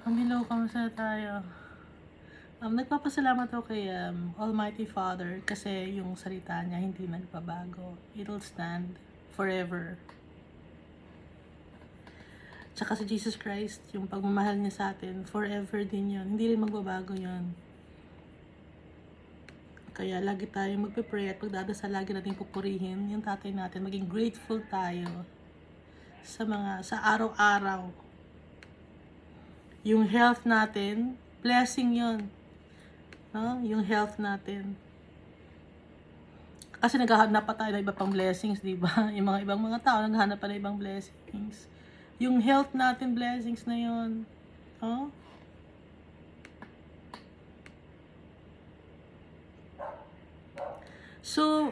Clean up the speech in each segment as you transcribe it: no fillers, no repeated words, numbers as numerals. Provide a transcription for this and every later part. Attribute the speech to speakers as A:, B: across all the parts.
A: Hello, kamusta tayo? Nagpapasalamat ako kay Almighty Father kasi yung salita niya hindi nagbabago. It'll stand forever. Tsaka si Jesus Christ, yung pagmamahal niya sa atin, forever din yun. Hindi rin magbabago yun. Kaya lagi tayong magpe-pray at pagdadasal, lagi natin pupurihin yung tatay natin. Maging grateful tayo sa araw-araw. Yung health natin, blessing yun. No? Yung health natin. Kasi naghahanap pa tayo ng iba pang blessings, di ba? Yung mga ibang mga tao naghahanap pa ng ibang blessings. Yung health natin, blessings na yun. Oh? So,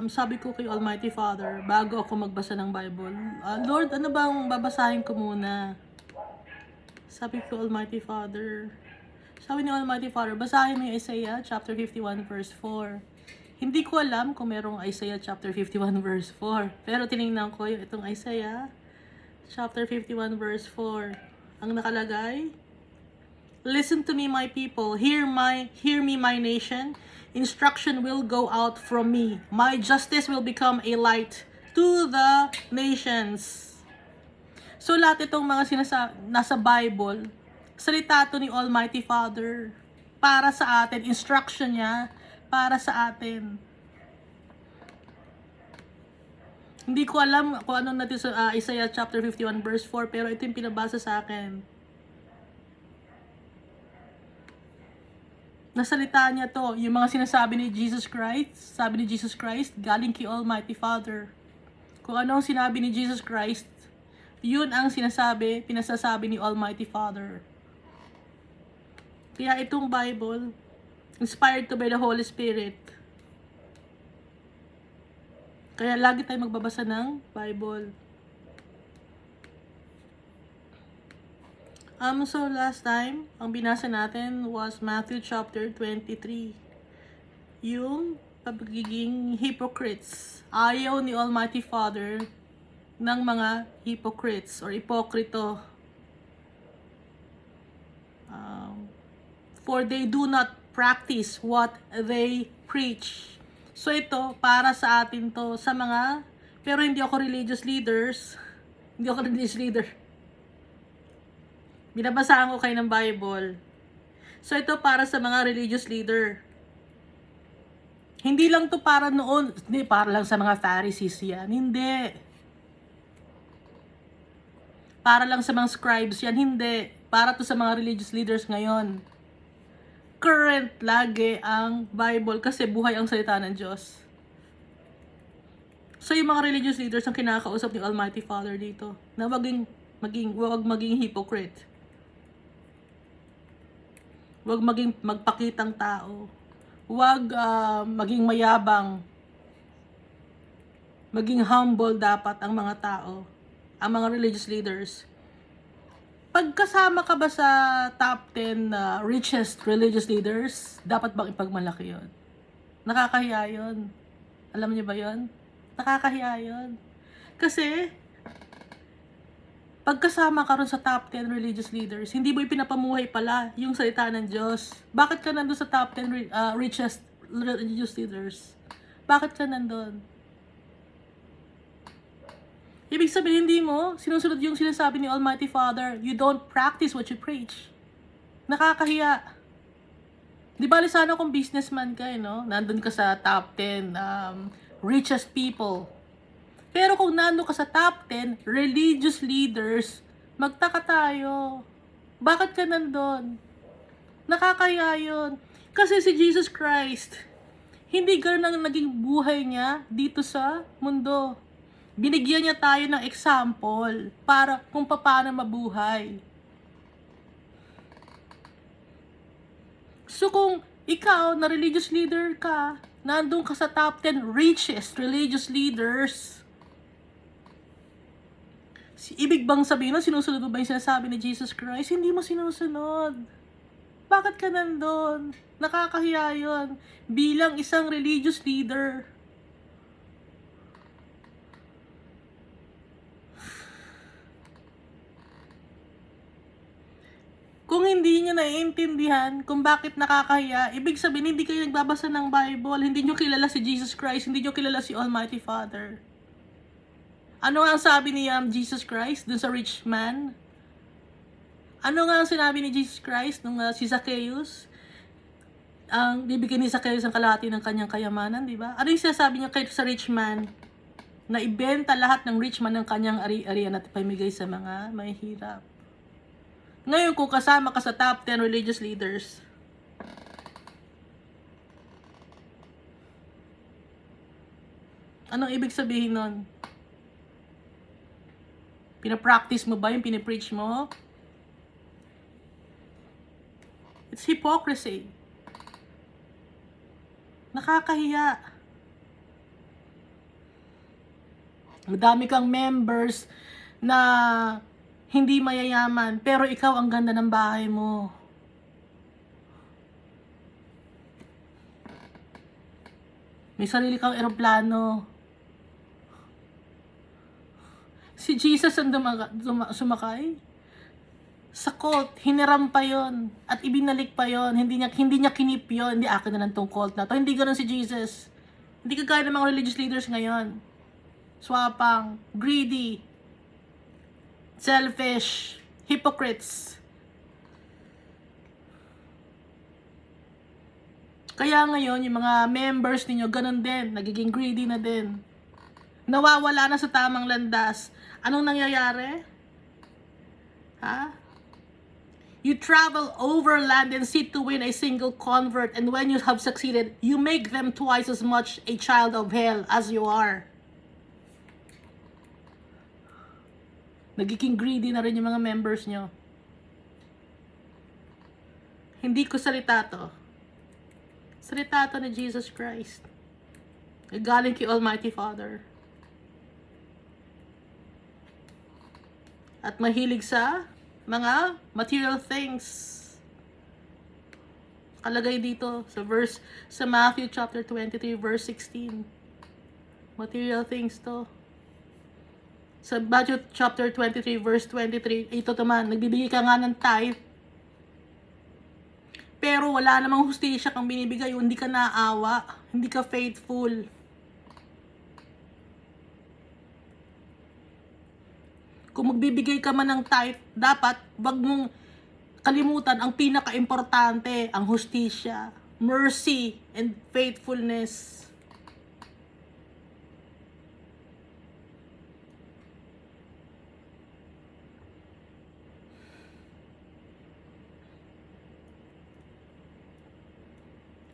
A: sabi ko kay Almighty Father, bago ako magbasa ng Bible, Lord, ano bang babasahin ko muna? Sabi ko, Almighty Father, sabi ni Almighty Father, basahin mo yung Isaiah chapter 51 verse 4. Hindi ko alam kung merong Isaiah chapter 51 verse 4. Pero tinignan ko yung itong Isaiah chapter 51 verse 4. Ang nakalagay, listen to me, my people. Hear me, my nation. Instruction will go out from me. My justice will become a light to the nations. So lahat itong mga nasa Bible, salita to ni Almighty Father para sa atin, instruction niya para sa atin. Hindi ko alam kung anong natin sa Isaiah chapter 51 verse 4, pero ito yung pinabasa sa akin. Nasalita niya to, yung mga sinasabi ni Jesus Christ, sabi ni Jesus Christ, galing kay Almighty Father. Kung anong sinabi ni Jesus Christ, yun ang pinasasabi ni Almighty Father. Kaya itong Bible, inspired to by the Holy Spirit. Kaya lagi tayo magbabasa ng Bible. So last time, ang binasa natin was Matthew chapter 23. Yung pagiging hypocrites. Ayaw ni Almighty Father ng mga hypocrites or ipokrito. For they do not practice what they preach. So ito, para sa atin to, sa mga, pero hindi ako religious leaders. Hindi ako religious leader. Binabasaan ko kayo ng Bible. So ito para sa mga religious leader. Hindi lang to para noon, hindi, para lang sa mga Pharisees yan. Hindi. Para lang sa mga scribes yan. Hindi. Para to sa mga religious leaders ngayon. Current lagi ang Bible kasi buhay ang salita ng Diyos. So yung mga religious leaders ang kinakausap ni Almighty Father dito na wag maging hypocrite. Wag magpakitang tao. Wag maging mayabang. Maging humble dapat ang mga tao, ang mga religious leaders. Pagkasama ka ba sa top 10 richest religious leaders, dapat bang ipagmalaki yun? Nakakahiya yun. Alam niyo ba yun? Nakakahiya yun. Kasi, pagkasama ka ron sa top 10 religious leaders, hindi mo ipinapamuhay pala yung salita ng Diyos. Bakit ka nandun sa top 10 richest religious leaders? Bakit ka nandun? Ibig sabihin, hindi mo sinusunod yung sinasabi ni Almighty Father. You don't practice what you preach. Nakakahiya. Di ba sana kung businessman ka, no? Nandun ka sa top 10 richest people. Pero kung nandun ka sa top 10 religious leaders, magtaka tayo. Bakit ka nandun? Nakakahiya yun. Kasi si Jesus Christ, hindi ganoon ang naging buhay niya dito sa mundo. Binigyan niya tayo ng example para kung paano mabuhay. So kung ikaw na religious leader ka, nandun ka sa top 10 richest religious leaders, ibig bang sabihin na sinusunod mo ba yung sinasabi ni Jesus Christ? Hindi mo sinusunod. Bakit ka nandun? Nakakahiya yun. Bilang isang religious leader, Kung hindi nyo naiintindihan kung bakit nakakahiya, ibig sabihin hindi kayo nagbabasa ng Bible, hindi nyo kilala si Jesus Christ, hindi nyo kilala si Almighty Father. Ano nga ang sabi ni Jesus Christ dun sa rich man? Ano nga ang sinabi ni Jesus Christ nung si Zacchaeus? Ang bibigyan ni Zacchaeus ang kalahati ng kanyang kayamanan, di ba? Ano yung sinasabi niya kay sa rich man? Na ibenta lahat ng rich man ng kanyang ari-arian at pamigay sa mga mahihirap. Ngayon, kung kasama ka sa top 10 religious leaders, anong ibig sabihin nun? Pinapractice mo ba yung pinipreach mo? It's hypocrisy. Nakakahiya. Madami kang members na hindi mayayaman, pero ikaw ang ganda ng bahay mo. May sarili kang eroplano. Si Jesus ang sumakay. Sa colt, hiniram pa yon at ibinalik pa yon. Hindi niya kinip yon. Hindi, akin na lang tong colt na to. Hindi ganoon si Jesus. Hindi kagaya ng mga religious leaders ngayon. Swapang, greedy, selfish, hypocrites. Kaya ngayon, yung mga members ninyo, ganun din, nagiging greedy na din. Nawawala na sa tamang landas. Anong nangyayari? Ha? You travel over land and seek to win a single convert, and when you have succeeded, you make them twice as much a child of hell as you are. Nagiging greedy na rin yung mga members nyo. Hindi ko salita to. Salita to ni Jesus Christ. Galing kay Almighty Father. At mahilig sa mga material things. Kalagay dito sa Matthew chapter 23 verse 16. Material things to. Sa Matthew chapter 23 verse 23, ito naman, nagbibigay ka nga ng tithe, pero wala namang hustisya kang binibigay, hindi ka naawa, hindi ka faithful. Kung magbibigay ka man ng tithe, dapat wag mong kalimutan ang pinaka-importante, ang hustisya, mercy, and faithfulness.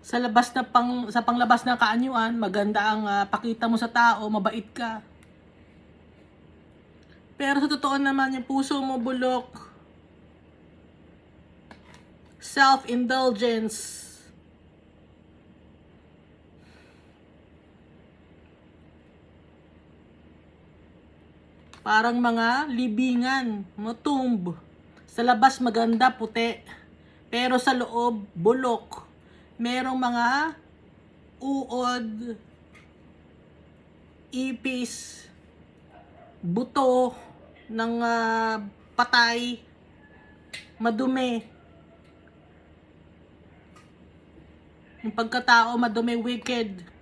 A: Sa panglabas ng kaanyuan, maganda ang pakita mo sa tao, mabait ka. Pero sa totoo naman, yung puso mo bulok. Self-indulgence. Parang mga libingan, tomb. Sa labas maganda, puti. Pero sa loob, bulok. Merong mga uod, ipis, buto ng patay, madumi. Yung pagkatao madumi, wicked.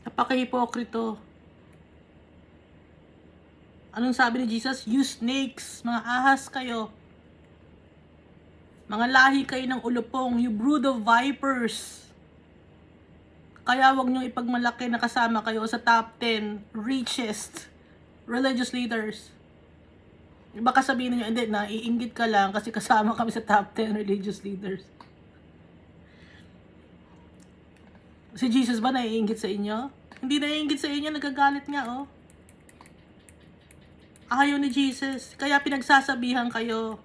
A: Napaka-hipokrito. Anong sabi ni Jesus? You snakes, mga ahas kayo. Mga lahi kayo ng ulupong, you brood of vipers. Kaya wag niyong ipagmalaki na kasama kayo sa top 10 richest religious leaders. Baka sabihin niyo, hindi, naiinggit ka lang kasi kasama kami sa top 10 religious leaders. Si Jesus ba naiinggit sa inyo? Hindi naiinggit sa inyo, nagagalit nga, oh. Ayaw ni Jesus, kaya pinagsasabihan kayo.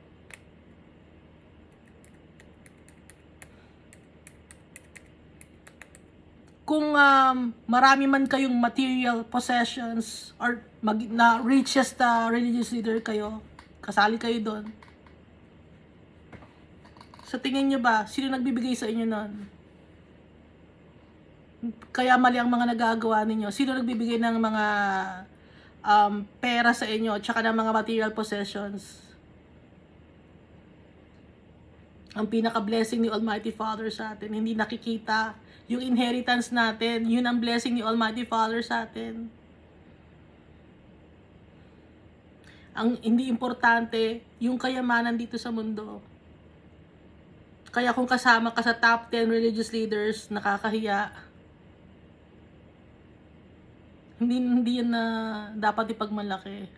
A: kung marami man kayong material possessions or na richest religious leader kayo, kasali kayo doon. Sa tingin nyo ba, sino nagbibigay sa inyo nun? Kaya mali ang mga nagagawa ninyo. Sino nagbibigay ng mga pera sa inyo, tsaka ng mga material possessions? Ang pinaka-blessing ni Almighty Father sa atin, hindi nakikita. Yung inheritance natin, yun ang blessing ni Almighty Father sa atin. Ang hindi importante, yung kayamanan dito sa mundo. Kaya kung kasama ka sa top 10 religious leaders, nakakahiya. Hindi yan na dapat ipagmalaki.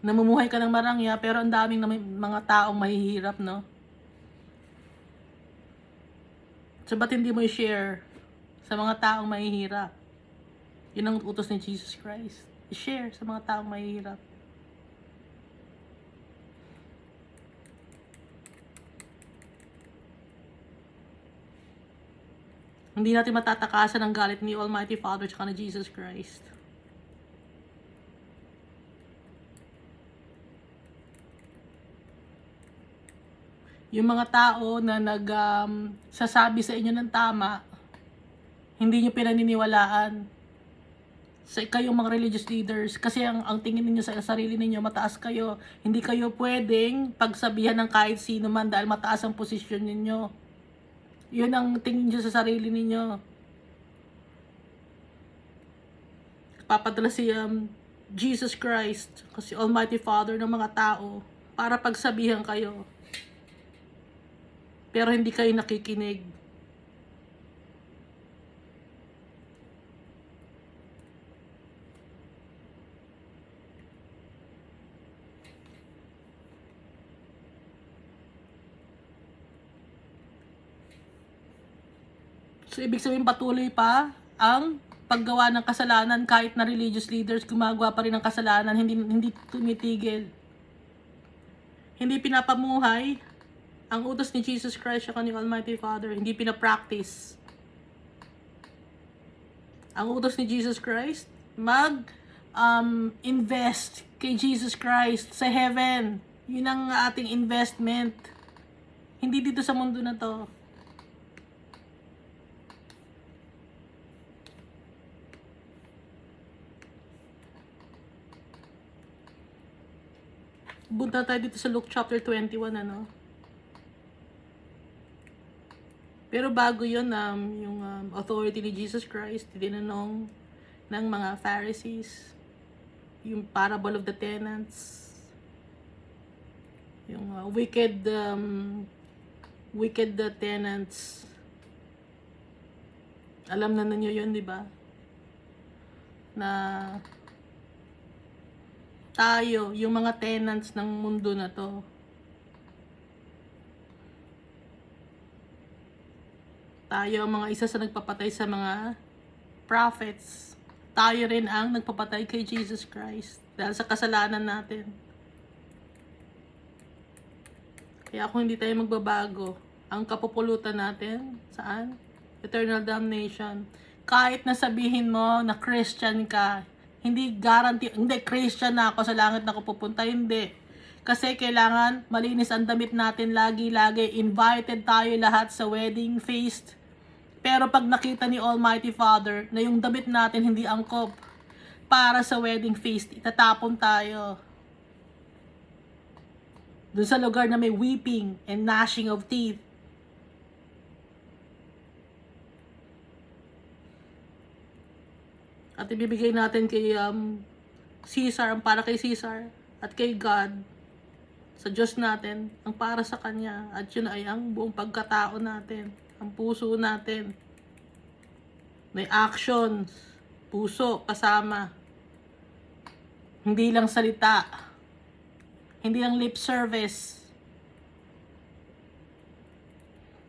A: Namumuhay ka ng marangya, pero ang daming mga taong mahihirap, no? So, ba't hindi mo i-share sa mga taong mahihirap? Yun ang utos ni Jesus Christ. I-share sa mga taong mahihirap. Hindi natin matatakasan ang galit ni Almighty Father at ni Jesus Christ. Yung mga tao na sasabi sa inyo ng tama, hindi nyo pinaniniwalaan. Sa kayong mga religious leaders, kasi ang tingin niyo sa sarili niyo mataas kayo. Hindi kayo pwedeng pagsabihan ng kahit sino man dahil mataas ang posisyon niyo. Yun ang tingin niyo sa sarili niyo. Papadala si Jesus Christ, kasi Almighty Father ng mga tao, para pagsabihan kayo. Pero hindi kayo nakikinig. So, ibig sabihin patuloy pa ang paggawa ng kasalanan kahit na religious leaders gumagawa pa rin ng kasalanan, hindi tumitigil. Hindi pinapamuhay ang utos ni Jesus Christ at ni Almighty Father, hindi pinapractice. Ang utos ni Jesus Christ, invest kay Jesus Christ sa heaven. Yun ang ating investment. Hindi dito sa mundo na to. Punta tayo dito sa Luke chapter 21, ano? Pero bago yun, yung authority ni Jesus Christ, tinanong ng mga Pharisees, yung parable of the tenants, yung wicked tenants. Alam na ninyo yun, di ba? Na tayo, yung mga tenants ng mundo na to, tayo ang mga isa sa nagpapatay sa mga prophets. Tayo rin ang nagpapatay kay Jesus Christ dahil sa kasalanan natin. Kaya kung hindi tayo magbabago, ang kapupulutan natin, saan? Eternal damnation. Kahit na sabihin mo na Christian ka, hindi guarantee, hindi Christian na ako, sa langit na ako pupunta, hindi. Kasi kailangan malinis ang damit natin lagi-lagi. Invited tayo lahat sa wedding feast. Pero pag nakita ni Almighty Father na yung damit natin hindi angkop para sa wedding feast, itatapon tayo doon sa lugar na may weeping and gnashing of teeth. At ibibigay natin kay Caesar ang para kay Caesar, at kay God, sa Diyos natin, ang para sa Kanya. At yun ay ang buong pagkatao natin, ang puso natin. May actions, puso kasama. Hindi lang salita. Hindi lang lip service.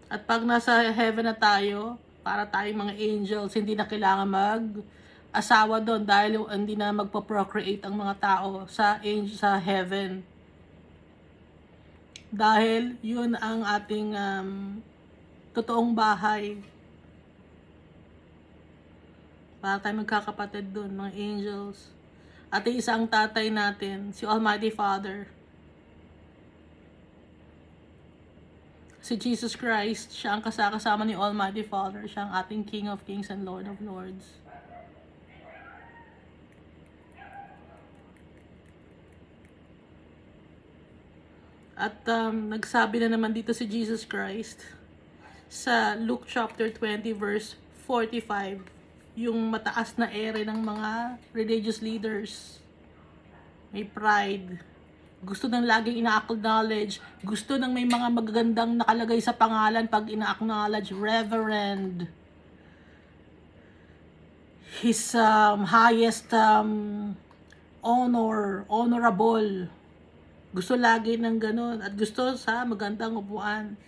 A: At pag nasa heaven na tayo, para tayong mga angels, hindi na kailangan mag-asawa doon dahil hindi na magpa-procreate ang mga tao sa heaven. Dahil yun ang ating totoong bahay. Para tayo magkakapatid dun, mga angels. At isang tatay natin, si Almighty Father. Si Jesus Christ, siya ang kasama ni Almighty Father. Siya ang ating King of Kings and Lord of Lords. At nagsabi na naman dito si Jesus Christ sa Luke chapter 20 verse 45, yung mataas na ere ng mga religious leaders. May pride. Gusto nang laging ina-acknowledge. Gusto nang may mga magagandang nakalagay sa pangalan pag ina-acknowledge. Reverend. His highest honor. Honorable. Gusto lagi ng ganun. At gusto sa magandang upuan.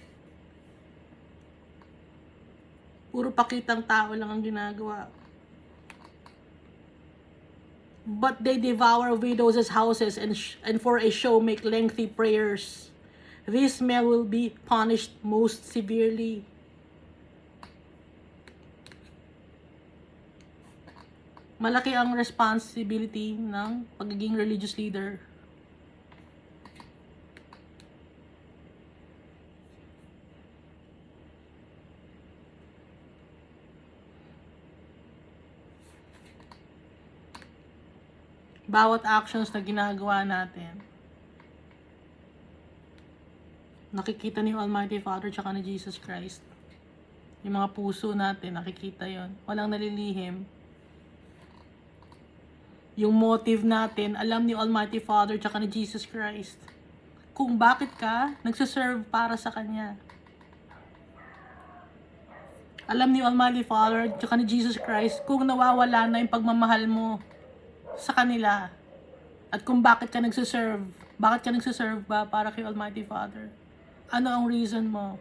A: Puro pakitang tao lang ang ginagawa. But they devour widows' houses and for a show make lengthy prayers. These men will be punished most severely. Malaki ang responsibility ng pagiging religious leader. Bawat actions na ginagawa natin, nakikita ni Almighty Father tsaka ni Jesus Christ. Yung mga puso natin, nakikita yon. Walang nalilihim. Yung motive natin, alam ni Almighty Father tsaka ni Jesus Christ kung bakit ka nagsiserve para sa Kanya. Alam ni Almighty Father tsaka ni Jesus Christ kung nawawala na yung pagmamahal mo sa kanila. At kung bakit ka nagsiserve. Bakit ka nagsiserve ba para kay Almighty Father? Ano ang reason mo?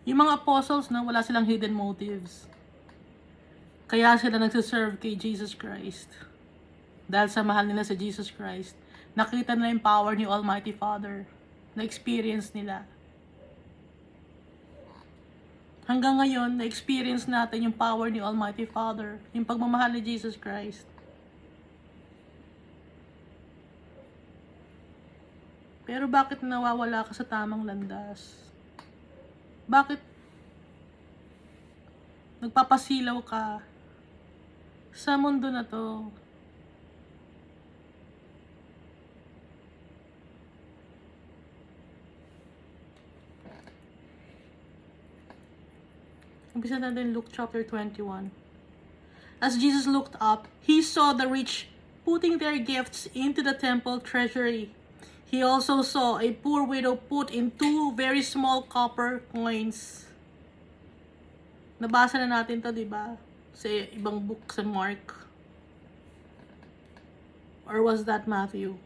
A: Yung mga apostles na wala silang hidden motives. Kaya sila nagsiserve kay Jesus Christ. Dahil sa mahal nila sa Jesus Christ. Nakita nila yung power ni Almighty Father. Na-experience nila. Hanggang ngayon, na-experience natin yung power ni Almighty Father. Yung pagmamahal ni Jesus Christ. Pero bakit nawawala ka sa tamang landas? Bakit nagpapasilaw ka sa mundo na to? Umpisa natin Luke chapter 21. As Jesus looked up, he saw the rich putting their gifts into the temple treasury. He also saw a poor widow put in 2 very small copper coins. Nabasa na natin to, di ba? Sa ibang book sa Mark. Or was that Matthew?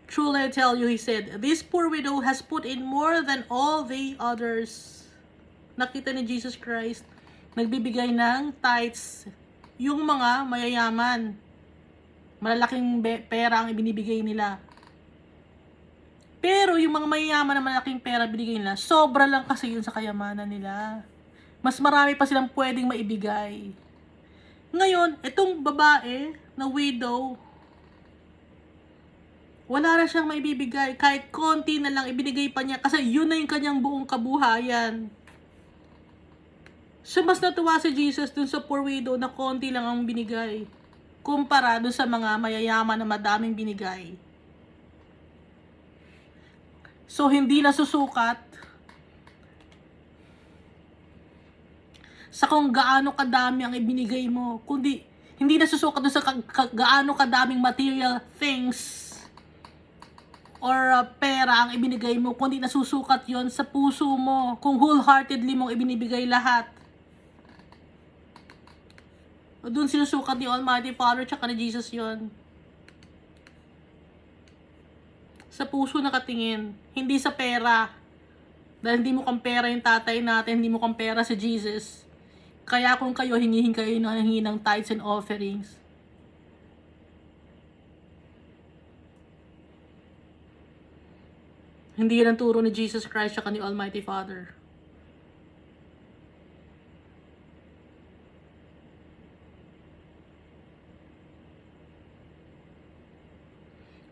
A: Truly I tell you, he said, this poor widow has put in more than all the others. Nakita ni Jesus Christ, nagbibigay ng tithes. Yung mga mayayaman, malalaking pera ang ibinibigay nila. Pero yung mga mayayaman na malaking pera binigay nila, sobra lang kasi yun sa kayamanan nila. Mas marami pa silang pwedeng maibigay. Ngayon, itong babae na widow, wala na siyang maibibigay. Kahit konti na lang ibinigay pa niya kasi yun na yung kanyang buong kabuhayan. So, mas natuwa si Jesus dun sa poor widow na konti lang ang binigay. Kumpara dun sa mga mayayaman na madaming binigay. So, hindi nasusukat sa kung gaano kadami ang ibinigay mo. Kundi, hindi nasusukat dun sa gaano kadaming material things or pera ang ibinigay mo. Kundi nasusukat yon sa puso mo. Kung wholeheartedly mong ibinibigay lahat. Doon sinusukat ni Almighty Father tsaka ni Jesus yon. Sa puso nakatingin, hindi sa pera. Dahil hindi mo compare yung tatay natin, hindi mo compare si Jesus. Kaya kung kayo hingihin kayo ng tithes and offerings, hindi yan ang turo ni Jesus Christ at ni Almighty Father.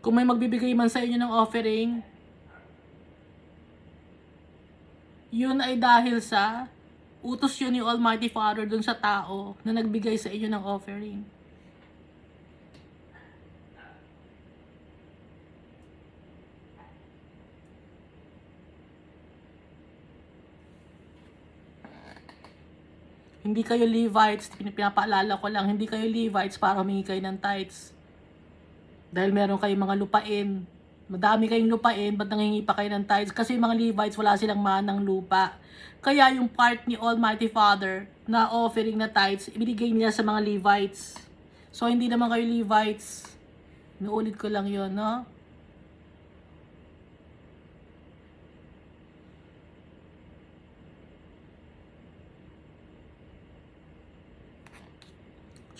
A: Kung may magbibigay man sa inyo ng offering, yun ay dahil sa utos yun ni Almighty Father dun sa tao na nagbigay sa inyo ng offering. Hindi kayo Levites, pinapaalala ko lang, hindi kayo Levites para humingi kayo ng tithes. Dahil meron kayong mga lupain. Madami kayong lupain, ba't nangingi pa kayo ng tithes? Kasi yung mga Levites, wala silang manang lupa. Kaya yung part ni Almighty Father na offering na tithes, ibinigay niya sa mga Levites. So, hindi naman kayo Levites. Inuulit ko lang yon, no?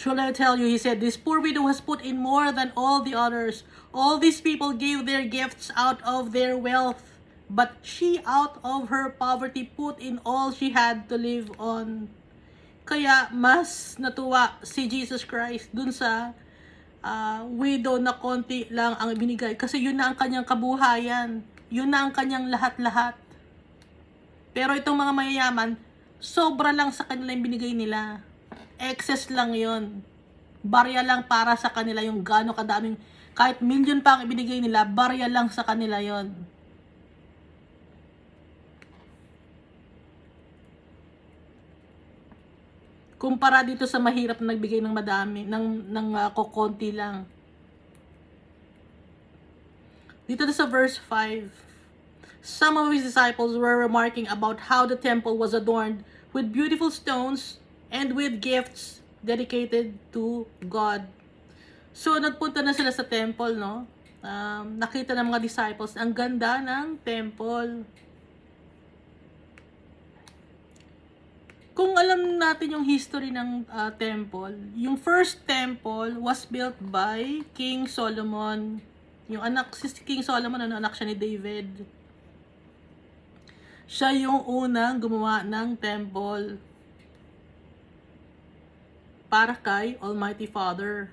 A: Shall I tell you, he said, this poor widow has put in more than all the others. All these people gave their gifts out of their wealth, but she out of her poverty put in all she had to live on. Kaya mas natuwa si Jesus Christ dun sa widow na konti lang ang binigay. Kasi yun na ang kanyang kabuhayan. Yun na ang kanyang lahat-lahat. Pero itong mga mayayaman, sobra lang sa kanila yung binigay nila. Excess lang yon. Barya lang para sa kanila yung gaano kadaming, kahit million pa ang ibinigay nila, barya lang sa kanila yon. Kumpara dito sa mahirap na nagbigay ng madami, ng kokonti lang. Dito sa verse 5, some of his disciples were remarking about how the temple was adorned with beautiful stones and with gifts dedicated to God. So, nagpunta na sila sa temple, no? Nakita ng mga disciples, ang ganda ng temple. Kung alam natin yung history ng temple, yung first temple was built by King Solomon. Yung anak, si King Solomon, anak siya ni David. Siya yung unang gumawa ng temple para kay Almighty Father.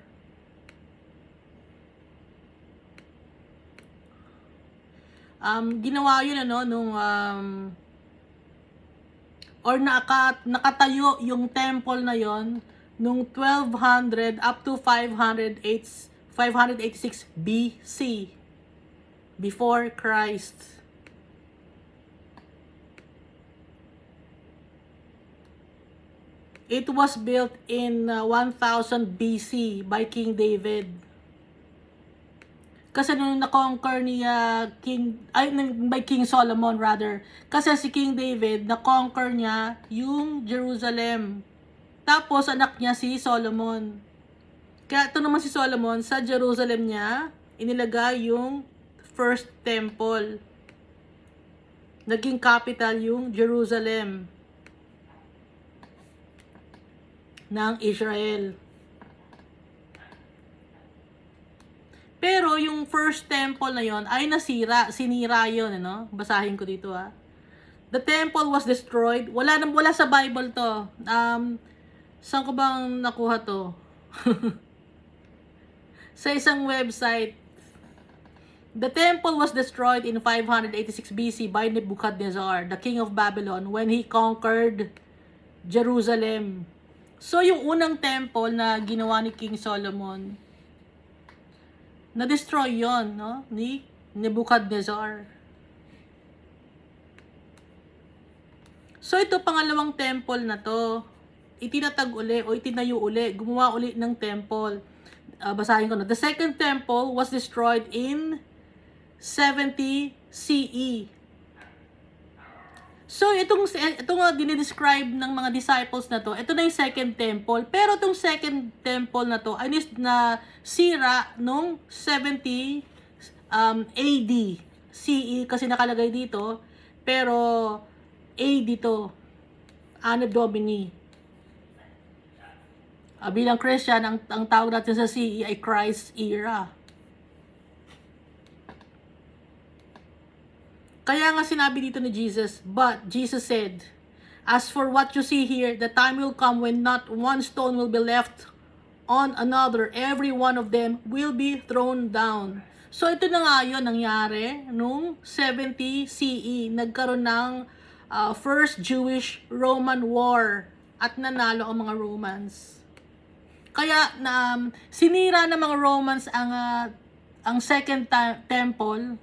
A: Ginawa yun nung nakatayo yung temple na yon nung 1200 up to 586 BC, before Christ. It was built in 1000 BC by King David. Kasi nung na-conquer niya by King Solomon rather. Kasi si King David, na-conquer niya yung Jerusalem. Tapos anak niya si Solomon. Kaya ito naman si Solomon, sa Jerusalem niya, inilagay yung first temple. Naging capital yung Jerusalem ng Israel. Pero yung first temple na yon ay sinira yon, Basahin ko dito The temple was destroyed. Wala sa Bible to. Saan ko bang nakuha to? Sa isang website. The temple was destroyed in 586 BC by Nebuchadnezzar, the king of Babylon, when he conquered Jerusalem. So, yung unang temple na ginawa ni King Solomon, na-destroy yon, ni Nebuchadnezzar. So, ito pangalawang temple na to, itinatag uli o itinayo uli, gumawa uli ng temple. Basahin ko na. The second temple was destroyed in 70 CE. So, itong dinidescribe ng mga disciples na to, ito na yung second temple. Pero itong second temple na to, ay nasira nung 70 AD. CE kasi nakalagay dito. Pero AD to. Anno Domini. Bilang Christian, ang tawag natin sa CE ay Christ era. Kaya nga sinabi dito ni Jesus, but Jesus said, as for what you see here, the time will come when not one stone will be left on another. Every one of them will be thrown down. So ito na nga yun nangyari nung 70 CE. Nagkaroon ng First Jewish-Roman War at nanalo ang mga Romans. Kaya sinira ng mga Romans ang Second Temple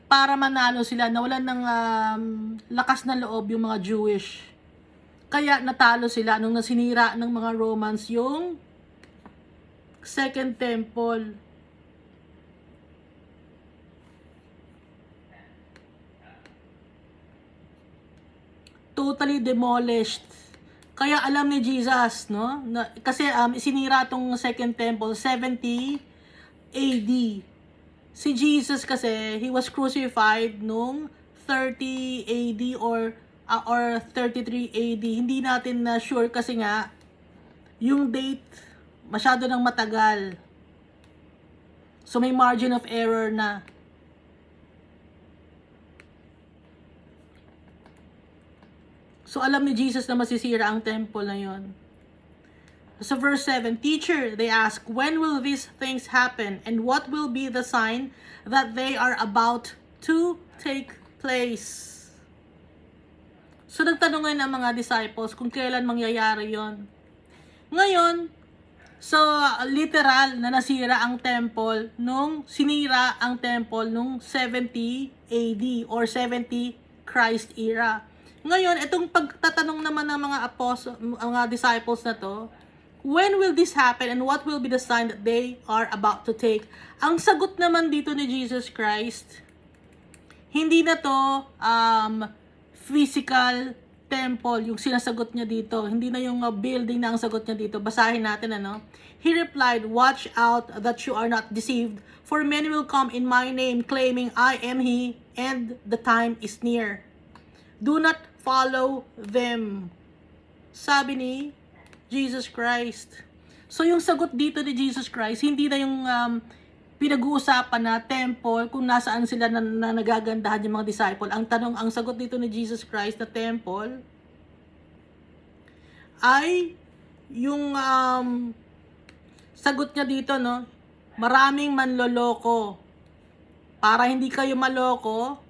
A: para manalo sila, nawalan ng lakas na loob yung mga Jewish. Kaya natalo sila nung nasinira ng mga Romans yung Second Temple. Totally demolished. Kaya alam ni Jesus, no? Kasi isinira tong Second Temple 70 AD. Si Jesus kasi, he was crucified nung 30 AD or 33 AD. Hindi natin na sure kasi nga yung date masyado nang matagal. So may margin of error na. So alam ni Jesus na masisira ang temple na yon. So verse 7, Teacher, they ask, when will these things happen? And what will be the sign that they are about to take place? So nagtanong ng mga disciples kung kailan mangyayari yon. Ngayon, so literal na nasira ang temple nung sinira ang temple nung 70 AD or 70 Christ era. Ngayon, itong pagtatanong naman ng mga mga disciples na to, when will this happen and what will be the sign that they are about to take? Ang sagot naman dito ni Jesus Christ, hindi na to physical temple yung sinasagot niya dito. Hindi na yung building na ang sagot niya dito. Basahin natin ano. He replied, watch out that you are not deceived, for many will come in my name claiming I am he, and the time is near. Do not follow them. Sabi ni Jesus Christ. So yung sagot dito ni Jesus Christ, hindi na yung pinag-uusapan na temple kung nasaan sila na nagagandahan yung mga disciple. Ang sagot dito ni Jesus Christ na temple ay yung sagot niya dito, no? Maraming manloloko. Para hindi kayo maloko,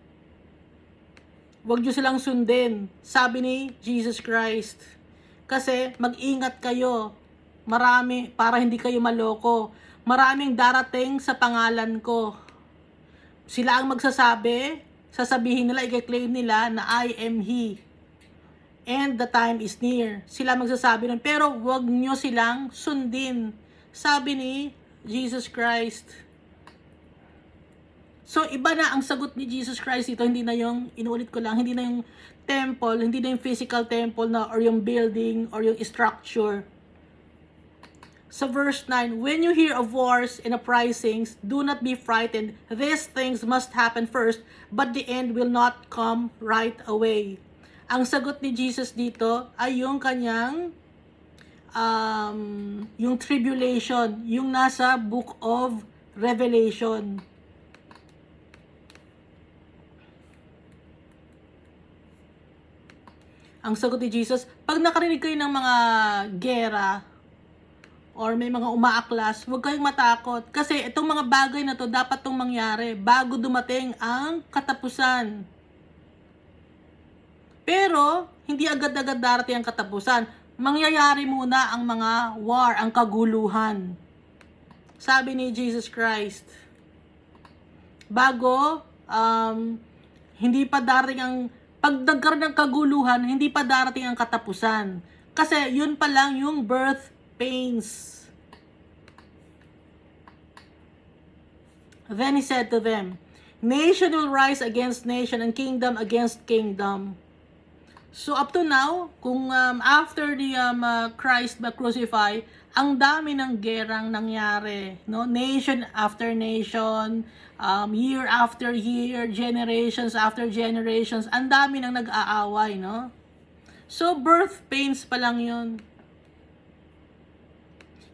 A: huwag nyo silang sundin. Sabi ni Jesus Christ. Kasi mag-ingat kayo. Marami, para hindi kayo maloko. Maraming darating sa pangalan ko. Sila ang magsasabi, sasabihin nila, i-claim nila na I am He. And the time is near. Sila magsasabi nun, pero huwag nyo silang sundin. Sabi ni Jesus Christ. So, iba na ang sagot ni Jesus Christ dito. Hindi na yung, inuulit ko lang, hindi na yung temple, hindi na yung physical temple na, or yung building, or yung structure. Sa verse 9, when you hear of wars and uprisings, do not be frightened. These things must happen first, but the end will not come right away. Ang sagot ni Jesus dito ay yung kanyang yung tribulation, yung nasa Book of Revelation. Ang sagot ni Jesus, pag nakarinig kayo ng mga gera or may mga umaaklas, huwag kayong matakot. Kasi itong mga bagay na to dapat itong mangyari bago dumating ang katapusan. Pero, hindi agad-agad darating ang katapusan. Mangyayari muna ang mga war, ang kaguluhan. Sabi ni Jesus Christ. Bago, hindi pa darating ang pag nagkaroon ng kaguluhan, hindi pa darating ang katapusan. Kasi yun pa lang yung birth pains. Then he said to them, nation will rise against nation and kingdom against kingdom. So up to now, kung after the Christ crucify, ang dami ng gerang nangyari, no? Nation after nation, year after year, generations after generations, ang dami nang nag-aaway, no? So birth pains pa lang 'yun.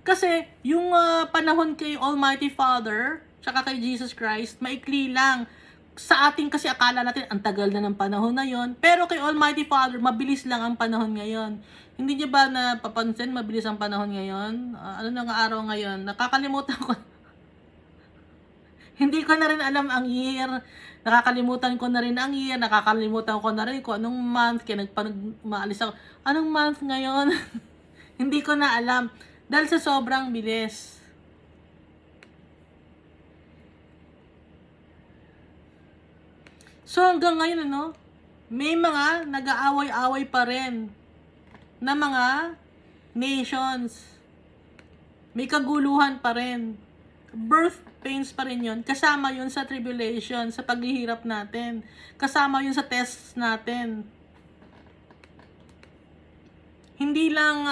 A: Kasi yung panahon kay Almighty Father, tsaka kay Jesus Christ, maikli lang. Sa ating kasi akala natin, ang tagal na ng panahon na yon. Pero kay Almighty Father, mabilis lang ang panahon ngayon. Hindi niyo ba napapansin, mabilis ang panahon ngayon? Ano na nga araw ngayon? Nakakalimutan ko. Hindi ko na rin alam ang year. Nakakalimutan ko na rin ang year. Nakakalimutan ko na rin kung anong month. Kaya maalis ako. Anong month ngayon? Hindi ko na alam. Dahil sa sobrang bilis. So hanggang ngayon, ano, may mga nag-aaway-away pa rin na mga nations. May kaguluhan pa rin. Birth pains pa rin yun. Kasama yun sa tribulation, sa paghihirap natin. Kasama yun sa tests natin. Hindi lang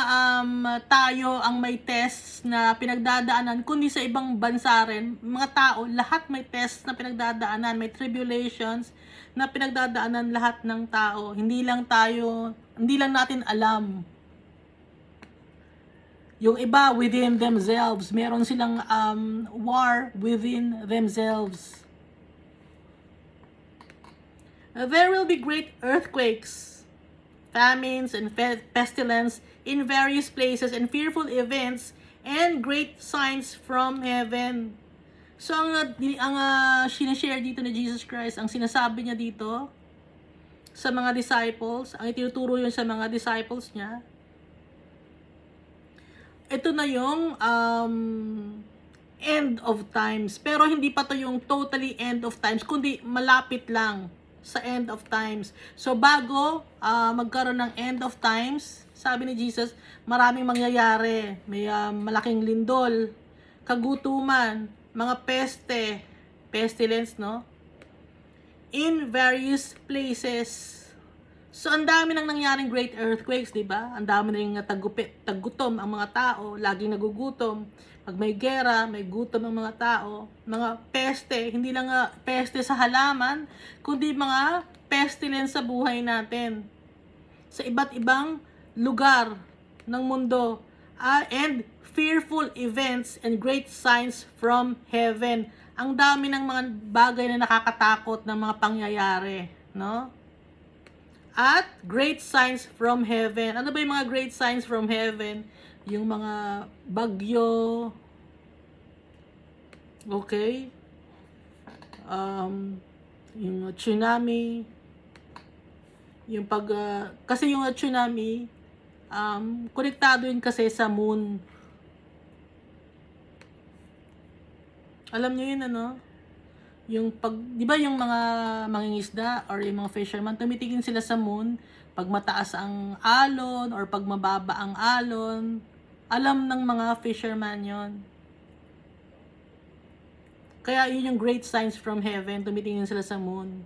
A: tayo ang may tests na pinagdadaanan, kundi sa ibang bansa rin, mga tao, lahat may tests na pinagdadaanan, may tribulations na pinagdadaanan lahat ng tao. Hindi lang natin alam. Yung iba within themselves, meron silang war within themselves. There will be great earthquakes, famines, and pestilence in various places, and fearful events, and great signs from heaven. So, ang sinashare dito ni Jesus Christ, ang sinasabi niya dito sa mga disciples, ang itinuturo yun sa mga disciples niya, ito na yung end of times. Pero hindi pa to yung totally end of times, kundi malapit lang sa end of times. So bago magkaroon ng end of times, sabi ni Jesus, maraming mangyayari. May malaking lindol, kagutuman, mga pestilence, no? In various places. So, ang dami nang nangyaring great earthquakes, di ba? Ang dami na yung taggutom ang mga tao, laging nagugutom. Pag may gera, may gutom ang mga tao. Mga peste, hindi lang peste sa halaman, kundi mga pestilence sa buhay natin. Sa iba't ibang lugar ng mundo. And fearful events and great signs from heaven. Ang dami ng mga bagay na nakakatakot ng mga pangyayari, no? At great signs from heaven. Ano ba yung mga great signs from heaven? Yung mga bagyo. Okay? Yung tsunami. Yung kasi yung tsunami, konektado yun kasi sa moon. Alam niyo yun, ano? Yung di ba yung mga mangingisda or yung mga fisherman, tumitingin sila sa moon pag mataas ang alon or pag mababa ang alon. Alam ng mga fisherman yon. Kaya yun yung great signs from heaven, tumitingin sila sa moon.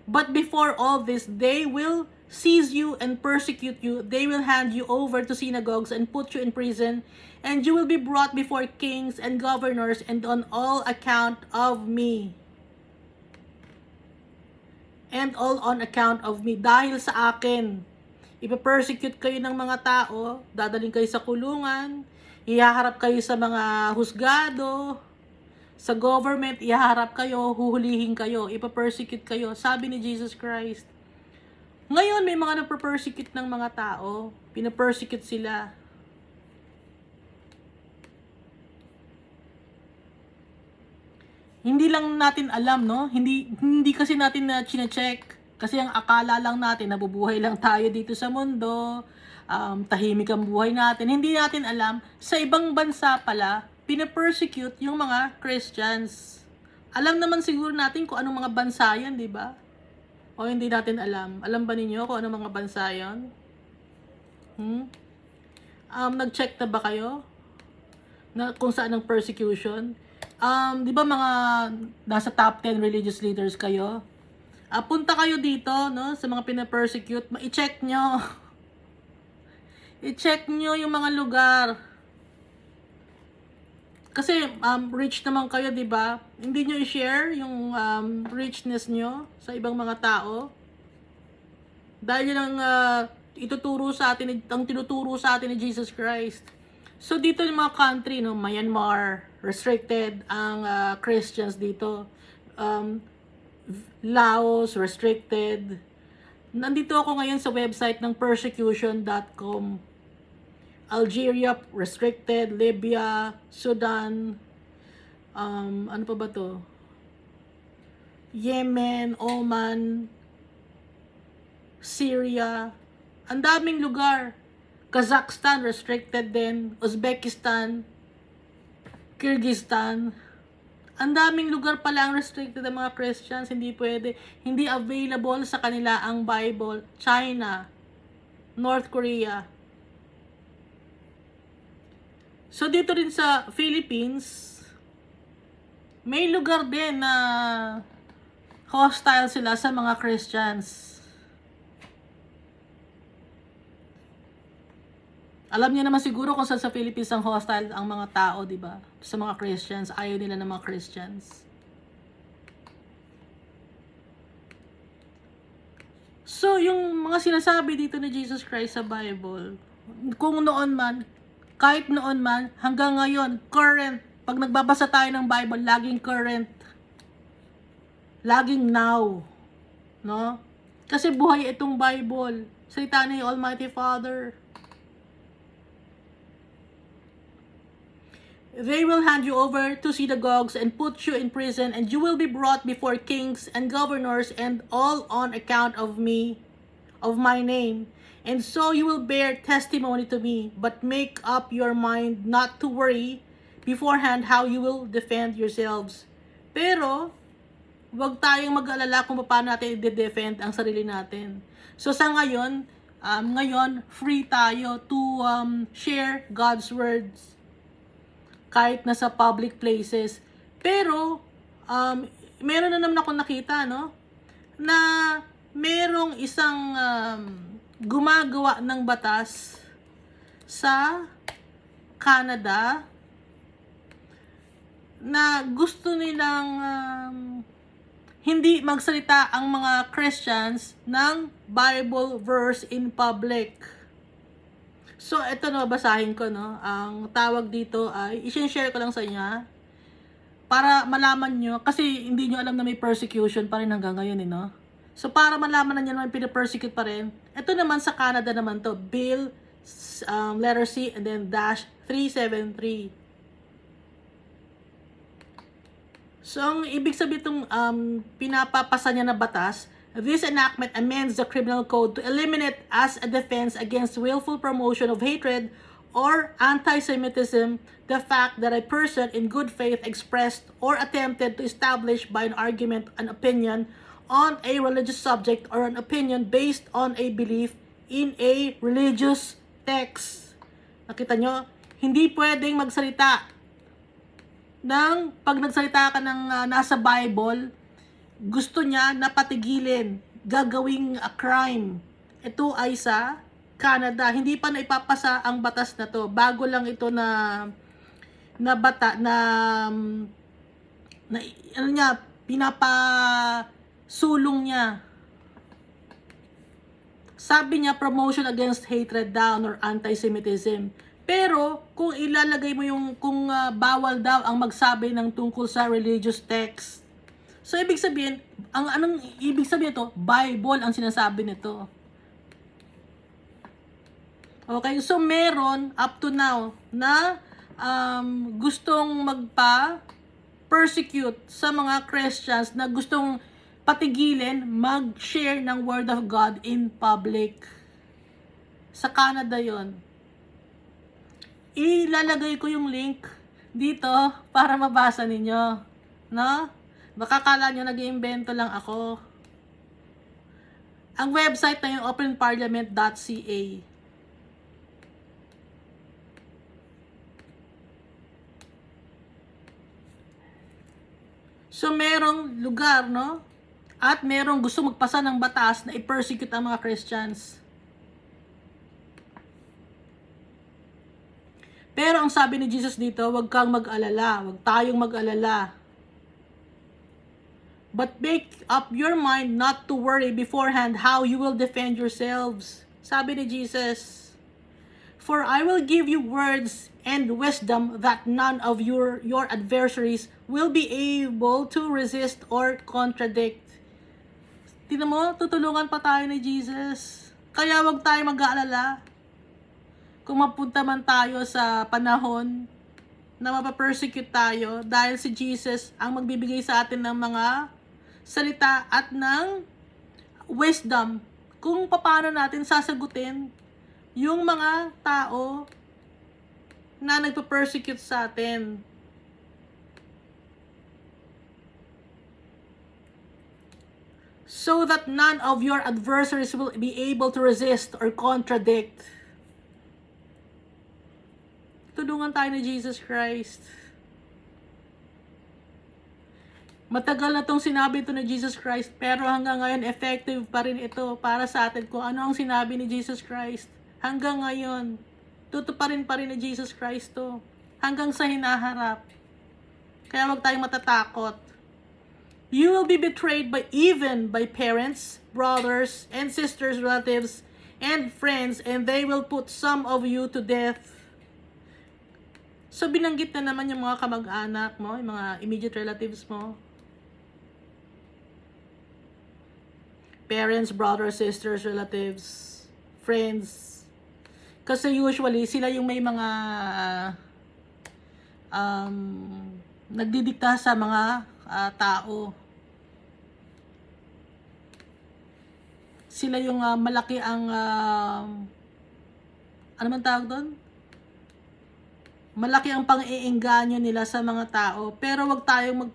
A: But before all this, they will seize you and persecute you. They will hand you over to synagogues and put you in prison, and you will be brought before kings and governors, and on all account of me. And all on account of me. Dahil sa akin. Ipapersecute kayo ng mga tao, dadaling kayo sa kulungan, ihaharap kayo sa mga husgado, sa government, ihaharap kayo, huhulihin kayo, ipapersecute kayo. Sabi ni Jesus Christ. Ngayon, may mga napapersecute ng mga tao. Pinapersecute sila. Hindi lang natin alam, no? Hindi kasi natin na chine-check. Kasi ang akala lang natin, nabubuhay lang tayo dito sa mundo, tahimik ang buhay natin. Hindi natin alam, sa ibang bansa pala, pinapersecute yung mga Christians. Alam naman siguro natin kung anong mga bansa yan, di ba? O hindi natin alam. Alam ba ninyo kung anong mga bansa yan? Nag-check na ba kayo? Na kung saan ang persecution? Di ba mga nasa top 10 religious leaders kayo? Punta kayo dito, no, sa mga pina-persecute, i-check nyo. I-check nyo yung mga lugar. Kasi rich naman kayo, di ba? Hindi nyo i-share yung richness nyo sa ibang mga tao. Dahil yun ang ituturo sa atin, ang tinuturo sa atin ni Jesus Christ. So dito yung mga country, no, Myanmar, restricted ang Christians dito. Laos, restricted. Nandito ako ngayon sa website ng persecution.com. Algeria, restricted. Libya, Sudan, ano pa ba to? Yemen, Oman, Syria. Ang daming lugar. Kazakhstan, restricted din. Uzbekistan, Kyrgyzstan. Ang daming lugar pala ang restricted ng mga Christians. Hindi pwede. Hindi available sa kanila ang Bible. China, North Korea. So dito rin sa Philippines, may lugar din na hostile sila sa mga Christians. Alam niyo naman siguro kung saan sa Philippines ang hostile ang mga tao, di ba? Sa mga Christians, ayaw nila ng mga Christians. So, yung mga sinasabi dito ni Jesus Christ sa Bible, kung noon man, kahit noon man, hanggang ngayon, current. Pag nagbabasa tayo ng Bible, laging current. Laging now. No? Kasi buhay itong Bible. Salita ni Almighty Father. They will hand you over to synagogues and put you in prison, and you will be brought before kings and governors, and all on account of me, of my name. And so you will bear testimony to me, but make up your mind not to worry beforehand how you will defend yourselves. Pero, huwag tayong mag-alala kung paano natin i-defend ang sarili natin. So sa ngayon, free tayo to share God's words kahit nasa public places. Pero, meron na naman ako nakita, no? Na merong isang gumagawa ng batas sa Canada na gusto nilang hindi magsalita ang mga Christians ng Bible verse in public. So, ito no, basahin ko, no. Ang tawag dito ay, i-share ko lang sa inyo, para malaman nyo, kasi hindi nyo alam na may persecution pa rin hanggang ngayon, no. So, para malaman na nyo na may pinapersecute pa rin, ito naman sa Canada naman to, Bill, letter C, and then dash 373. So, ang ibig sabihin itong pinapapasa niya na batas, this enactment amends the criminal code to eliminate as a defense against willful promotion of hatred or anti-Semitism the fact that a person in good faith expressed or attempted to establish by an argument an opinion on a religious subject or an opinion based on a belief in a religious text. Nakita nyo? Hindi pwedeng magsalita ng pag nagsalita ka ng nasa Bible, gusto niya na patigilin, gagawing a crime. Ito ay sa Canada. Hindi pa naipapasa ang batas na to. Bago lang ito na ano niya, pinapasulong niya. Sabi niya, promotion against hatred down or anti-Semitism. Pero, kung ilalagay mo yung, kung bawal daw ang magsabi ng tungkol sa religious text. So, ibig sabihin, anong ibig sabihin ito? Bible ang sinasabi nito. Okay, so meron up to now na gustong magpa-persecute sa mga Christians na gustong patigilin mag-share ng Word of God in public. Sa Canada yon. Ilalagay ko yung link dito para mabasa ninyo. No? Baka kala nyo nag-iimbento lang ako. Ang website na yung openparliament.ca. So, merong lugar, no? At merong gusto magpasa ng batas na i-persecute ang mga Christians. Pero ang sabi ni Jesus dito, huwag kang mag-alala. Huwag tayong mag-alala. But make up your mind not to worry beforehand how you will defend yourselves. Sabi ni Jesus, "For I will give you words and wisdom that none of your adversaries will be able to resist or contradict." Tingnan mo, tutulungan pa tayo ni Jesus. Kaya wag tayo mag-aalala kung mapunta man tayo sa panahon na mapapersecute tayo, dahil si Jesus ang magbibigay sa atin ng mga salita at ng wisdom kung paano natin sasagutin yung mga tao na nagpa-persecute sa atin. So that none of your adversaries will be able to resist or contradict. Tulungan tayo ni Jesus Christ. Matagal na tong sinabi ito ni Jesus Christ, pero hanggang ngayon effective pa rin ito para sa atin kung ano ang sinabi ni Jesus Christ. Hanggang ngayon, tutuparin pa rin ni Jesus Christ to. Hanggang sa hinaharap. Kaya wag tayong matatakot. You will be betrayed even by parents, brothers, and sisters, relatives, and friends, and they will put some of you to death. So, binanggit na naman yung mga kamag-anak mo, yung mga immediate relatives mo. Parents, brothers, sisters, relatives, friends. Kasi usually, sila yung may mga nagdidikta sa mga tao. Sila yung malaki ang ano man tawag doon? Malaki ang pang-iengganyo nila sa mga tao. Pero wag tayong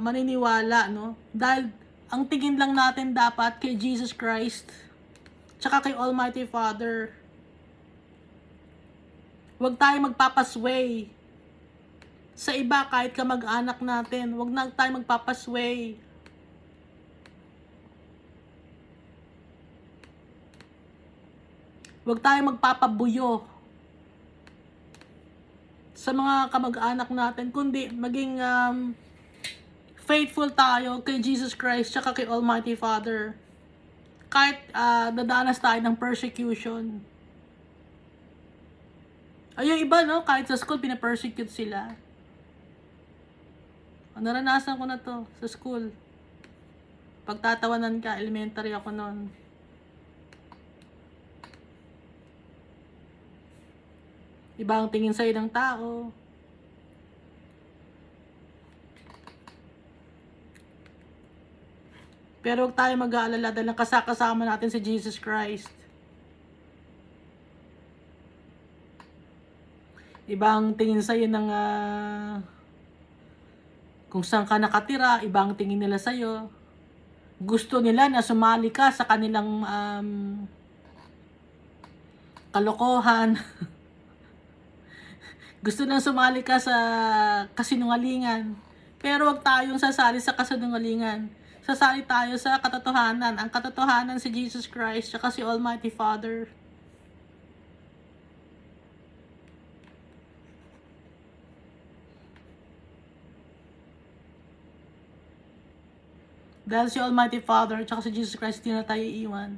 A: maniniwala, no? Dahil ang tingin lang natin dapat kay Jesus Christ, tsaka kay Almighty Father. Wag tayong magpapasway sa iba kahit kamag-anak natin. Wag na tayong magpapasway. Wag tayong magpapabuyo sa mga kamag-anak natin, kundi maging faithful tayo kay Jesus Christ tsaka kay Almighty Father. Kahit dadanas tayo ng persecution. Ay, yung iba, no? Kahit sa school, pinapersecute sila. Naranasan ko na to sa school. Pagtatawanan ka, elementary ako noon. Iba ang tingin sa'yo ng tao. Pero huwag tayo mag-aalala dahil kasama natin si Jesus Christ. Iba ang tingin sa'yo ng kung saan ka nakatira, iba ang tingin nila sa'yo. Gusto nila na sumali ka sa kanilang kalokohan. Gusto nang sumali ka sa kasinungalingan. Pero wag tayong sasali sa kasinungalingan. Sasali tayo sa katotohanan. Ang katotohanan si Jesus Christ at si Almighty Father. Dahil si Almighty Father at si Jesus Christ hindi na tayo iiwan.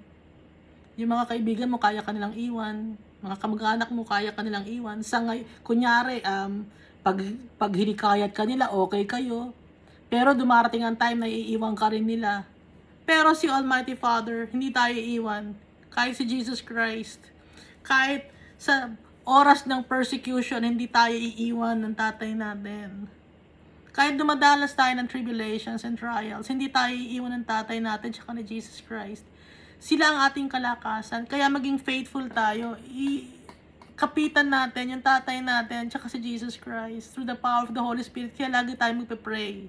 A: Yung mga kaibigan mo, kaya ka nilang iwan. Mga kamag-anak mo, kaya ka nilang iwan. Kunyari, pag hinikayat ka nila, okay kayo. Pero dumarating ang time na iiwan ka rin nila. Pero si Almighty Father, hindi tayo iiwan. Kahit si Jesus Christ. Kahit sa oras ng persecution, hindi tayo iiwan ng tatay natin. Kahit dumadalas tayo ng tribulations and trials, hindi tayo iiwan ng tatay natin tsaka ni Jesus Christ. Sila ang ating kalakasan. Kaya maging faithful tayo. Kapitan natin yung tatay natin tsaka si Jesus Christ through the power of the Holy Spirit. Kaya lagi tayo magpe-pray.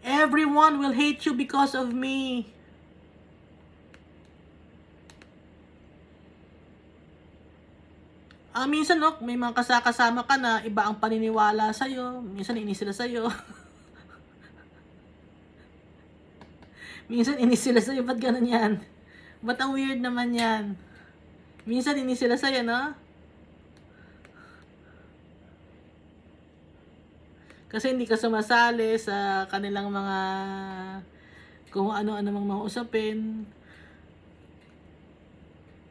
A: Everyone will hate you because of me. Minsan, no, may mga kasama ka na iba ang paniniwala sa'yo. Minsan, inis sila sa'yo. Minsan, inis sila sa'yo. Ba't ganun yan? Ba't ang weird naman yan? Minsan, inis sila sa'yo, no? Kasi hindi ka sumasali sa kanilang mga kung ano-ano mga usapin.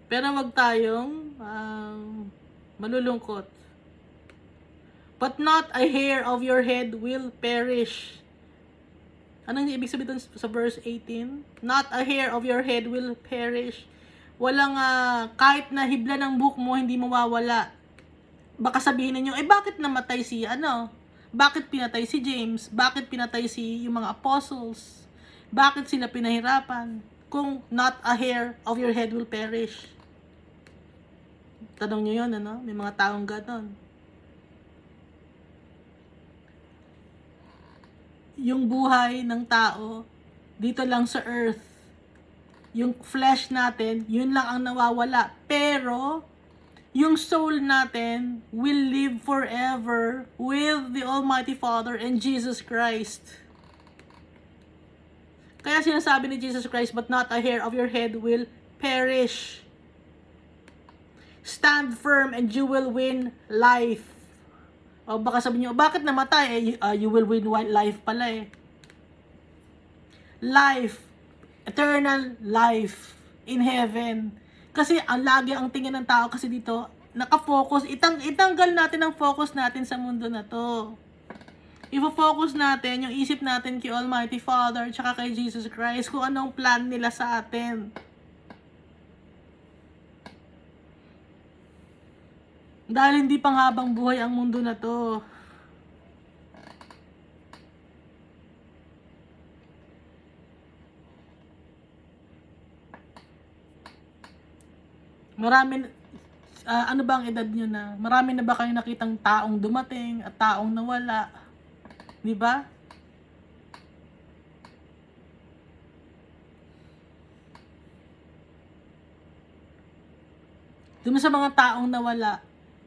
A: Pero wag tayong malulungkot. But not a hair of your head will perish. Anong ibig sabihin dun sa verse 18? Not a hair of your head will perish. Walang kahit na hibla ng buhok mo hindi mawawala. Baka sabihin niyo, bakit namatay si Bakit pinatay si James? Bakit pinatay yung mga apostles? Bakit sila pinahirapan? Kung not a hair of your head will perish. Tanong niyo 'yon, May mga taong gano'n. Yung buhay ng tao dito lang sa earth, yung flesh natin, yun lang ang nawawala. Pero yung soul natin will live forever with the Almighty Father and Jesus Christ. Kaya sinasabi ni Jesus Christ, but not a hair of your head will perish. Stand firm and you will win life. O baka sabihin niyo, bakit namatay? You will win life pala eh. Life, eternal life in heaven. Kasi lagi ang tingin ng tao kasi dito, nakafocus, itanggal natin ang focus natin sa mundo na to. I-focus natin yung isip natin kay Almighty Father tsaka kay Jesus Christ kung anong plan nila sa atin. Dahil hindi pang habang buhay ang mundo na to. Marami, ano ba ang edad nyo na? Marami na ba kayong nakitang taong dumating at taong nawala? Di ba? Dun sa mga taong nawala,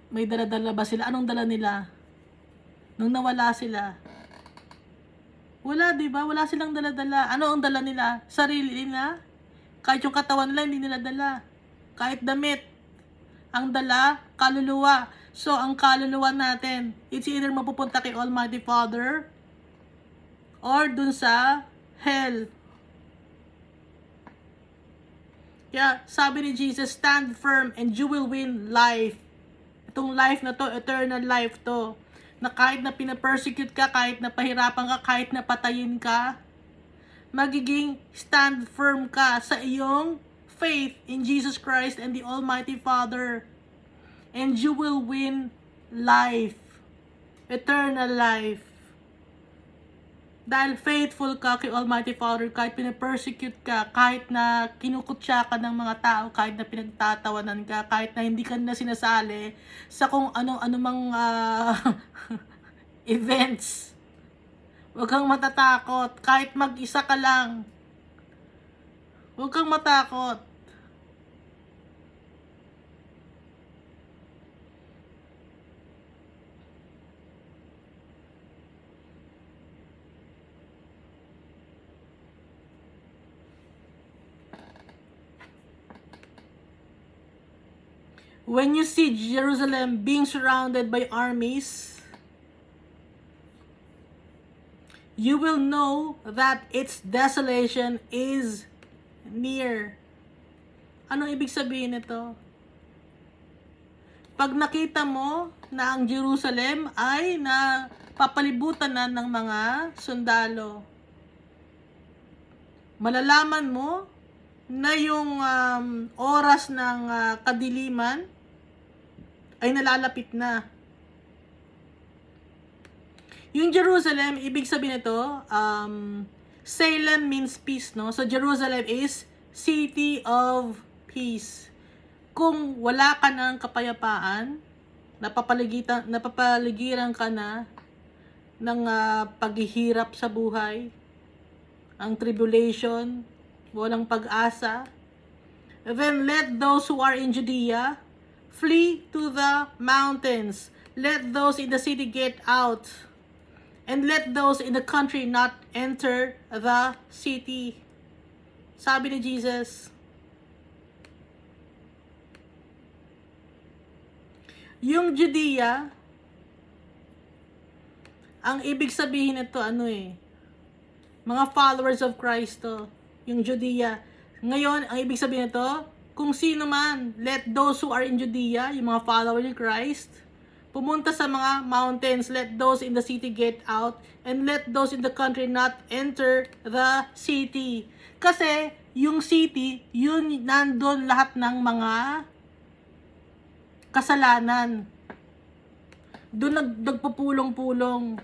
A: may dala-dala ba sila? Anong dala nila? Nung nawala sila? Wala, di ba? Wala silang dala-dala. Ano ang dala nila? Sarili nila? Kahit yung katawan nila, hindi nila dala. Kahit damit. Ang dala, kaluluwa. So, ang kaluluwa natin, it's either mapupunta kay Almighty Father or dun sa hell. Kaya, sabi ni Jesus, stand firm and you will win life. Itong life na to, eternal life to. Na kahit na pinapersecute ka, kahit na pahirapan ka, kahit na patayin ka, magiging stand firm ka sa iyong faith in Jesus Christ and the Almighty Father. And you will win life. Eternal life. Dahil faithful ka kay Almighty Father, kahit pinapersecute ka, kahit na kinukutya ka ng mga tao, kahit na pinagtatawanan ka, kahit na hindi ka na sinasali sa kung ano-ano mang events. Huwag kang matatakot, kahit mag-isa ka lang. Huwag kang matakot. When you see Jerusalem being surrounded by armies, you will know that its desolation is near. Anong ibig sabihin nito? Pag nakita mo na ang Jerusalem ay napapalibutan na ng mga sundalo, malalaman mo na yung oras ng kadiliman ay nalalapit na. Yung Jerusalem, ibig sabihin nito, Salem means peace, no? So Jerusalem is city of peace. Kung wala ka ng kapayapaan, napapaligiran ka na ng paghihirap sa buhay, ang tribulation, walang pag-asa, then let those who are in Judea flee to the mountains. Let those in the city get out. And let those in the country not enter the city. Sabi ni Jesus. Yung Judea Ang ibig sabihin nito, mga followers of Christ to, yung Judea. Ngayon, ang ibig sabihin nito, kung sino man, let those who are in Judea, yung mga followers of Christ, pumunta sa mga mountains, let those in the city get out, and let those in the country not enter the city. Kasi, yung city, yun nandun lahat ng mga kasalanan. Doon nagpupulong-pulong.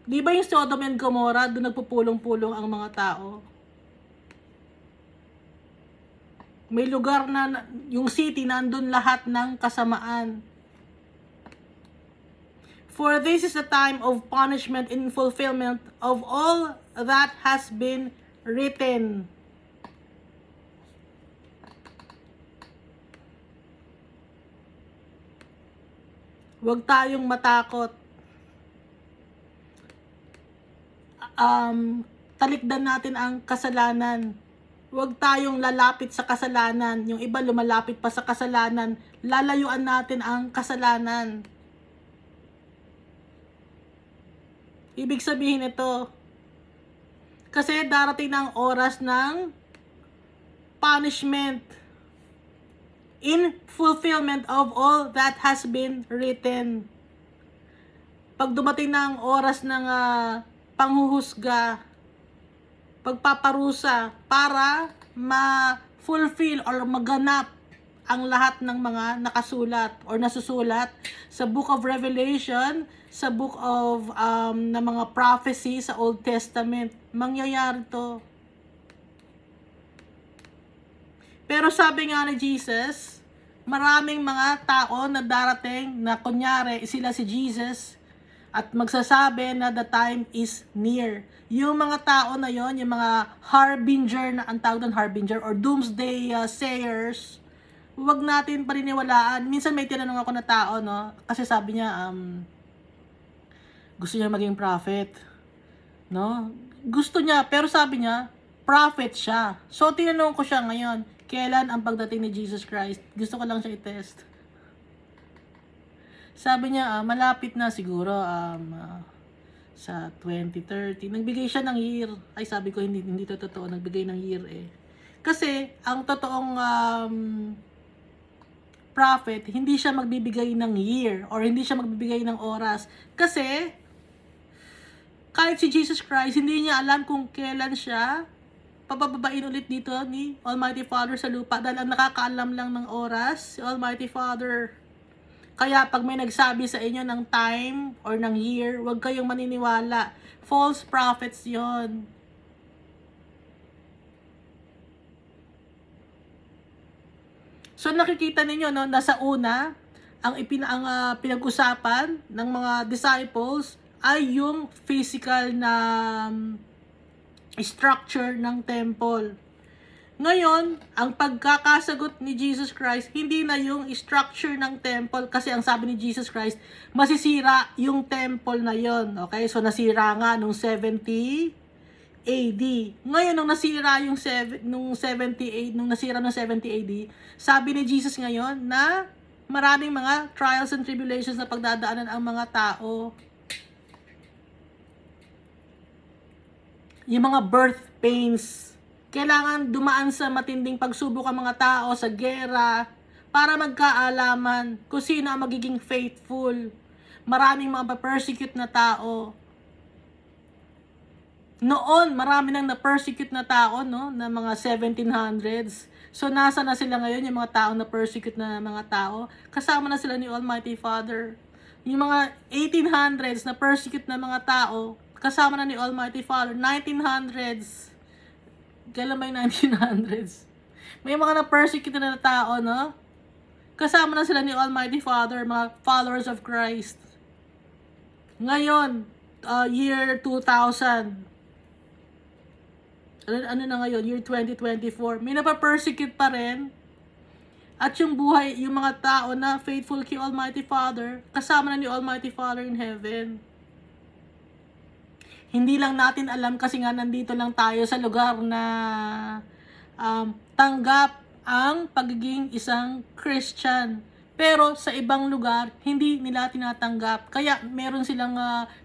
A: Di ba yung Sodom and Gomorrah, doon nagpupulong-pulong ang mga tao? May lugar na, yung city, nandun lahat ng kasamaan. For this is the time of punishment in fulfillment of all that has been written. Huwag tayong matakot. Talikdan natin ang kasalanan. Huwag tayong lalapit sa kasalanan. Yung iba lumalapit pa sa kasalanan. Lalayuan natin ang kasalanan. Ibig sabihin ito, kasi darating na ang oras ng punishment in fulfillment of all that has been written. Pag dumating na ang oras ng panghuhusga, pagpaparusa, para ma-fulfill or maganap ang lahat ng mga nakasulat or nasusulat sa Book of Revelation, sa Book of na mga prophecy sa Old Testament. Mangyayari to. Pero sabi nga ni Jesus, maraming mga tao na darating na kunyari sila si Jesus at magsasabi na the time is near. Yung mga tao na yon, yung mga harbinger na ang tawag doon, harbinger or doomsday sayers, huwag natin paniniwalaan. Minsan may tinanong ako na tao, no? Kasi sabi niya, gusto niya maging prophet. No? Gusto niya, pero sabi niya, prophet siya. So, tinanong ko siya ngayon, kailan ang pagdating ni Jesus Christ? Gusto ko lang siya i-test. Sabi niya, malapit na siguro sa 2030. Nagbigay siya ng year. Ay, sabi ko, hindi to totoo. Nagbigay ng year eh. Kasi, ang totoong prophet, hindi siya magbibigay ng year or hindi siya magbibigay ng oras. Kasi, kahit si Jesus Christ, hindi niya alam kung kailan siya pababain ulit dito ni Almighty Father sa lupa. Dahil ang nakakaalam lang ng oras, si Almighty Father. Kaya pag may nagsabi sa inyo ng time or ng year, huwag kayong maniniwala. False prophets yon. So nakikita ninyo, no, nasa una, ang pinag-usapan ng mga disciples ay yung physical na structure ng temple. Ngayon, ang pagkakasagot ni Jesus Christ, hindi na yung structure ng temple kasi ang sabi ni Jesus Christ, masisira yung temple na yon. Okay? So, nasira nga nung 70 AD. Ngayon, nung nasira nung 70 AD, sabi ni Jesus ngayon na maraming mga trials and tribulations na pagdadaanan ang mga tao. Yung mga birth pains, kailangan dumaan sa matinding pagsubok ang mga tao sa gera para magkaalaman kung sino ang magiging faithful. Maraming mga persecute na tao. Noon, marami nang na-persecute na tao, no? Na mga 1700s. So, nasa na sila ngayon, yung mga taong na-persecute na mga tao? Kasama na sila ni Almighty Father. Yung mga 1800s na persecute na mga tao, kasama na ni Almighty Father. 1900s. Kailan ba yung 1900s? May mga na-persecute na tao, no? Kasama na sila ni Almighty Father, mga followers of Christ. Ngayon, year 2000. Ano na ngayon? Year 2024. May napapersecute pa rin. At yung buhay, yung mga tao na faithful kay Almighty Father, kasama na ni Almighty Father in heaven. Hindi lang natin alam kasi nga nandito lang tayo sa lugar na tanggap ang pagiging isang Christian. Pero sa ibang lugar, hindi nila tinatanggap. Kaya meron silang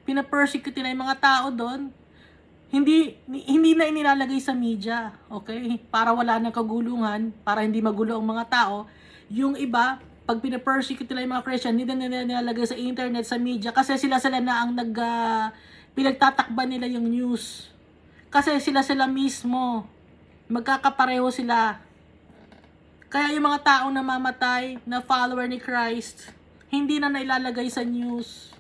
A: pinapersecute nila yung mga tao doon. Hindi na inilalagay sa media, okay? Para wala nang kagulungan, para hindi magulo ang mga tao. Yung iba, pag pinapersecute nila yung mga Christian, hindi na nila nilalagay sa internet, sa media, kasi sila na ang pinagtatakban nila yung news. Kasi sila mismo, magkakapareho sila. Kaya yung mga taong namamatay na follower ni Christ, hindi na nailalagay sa news.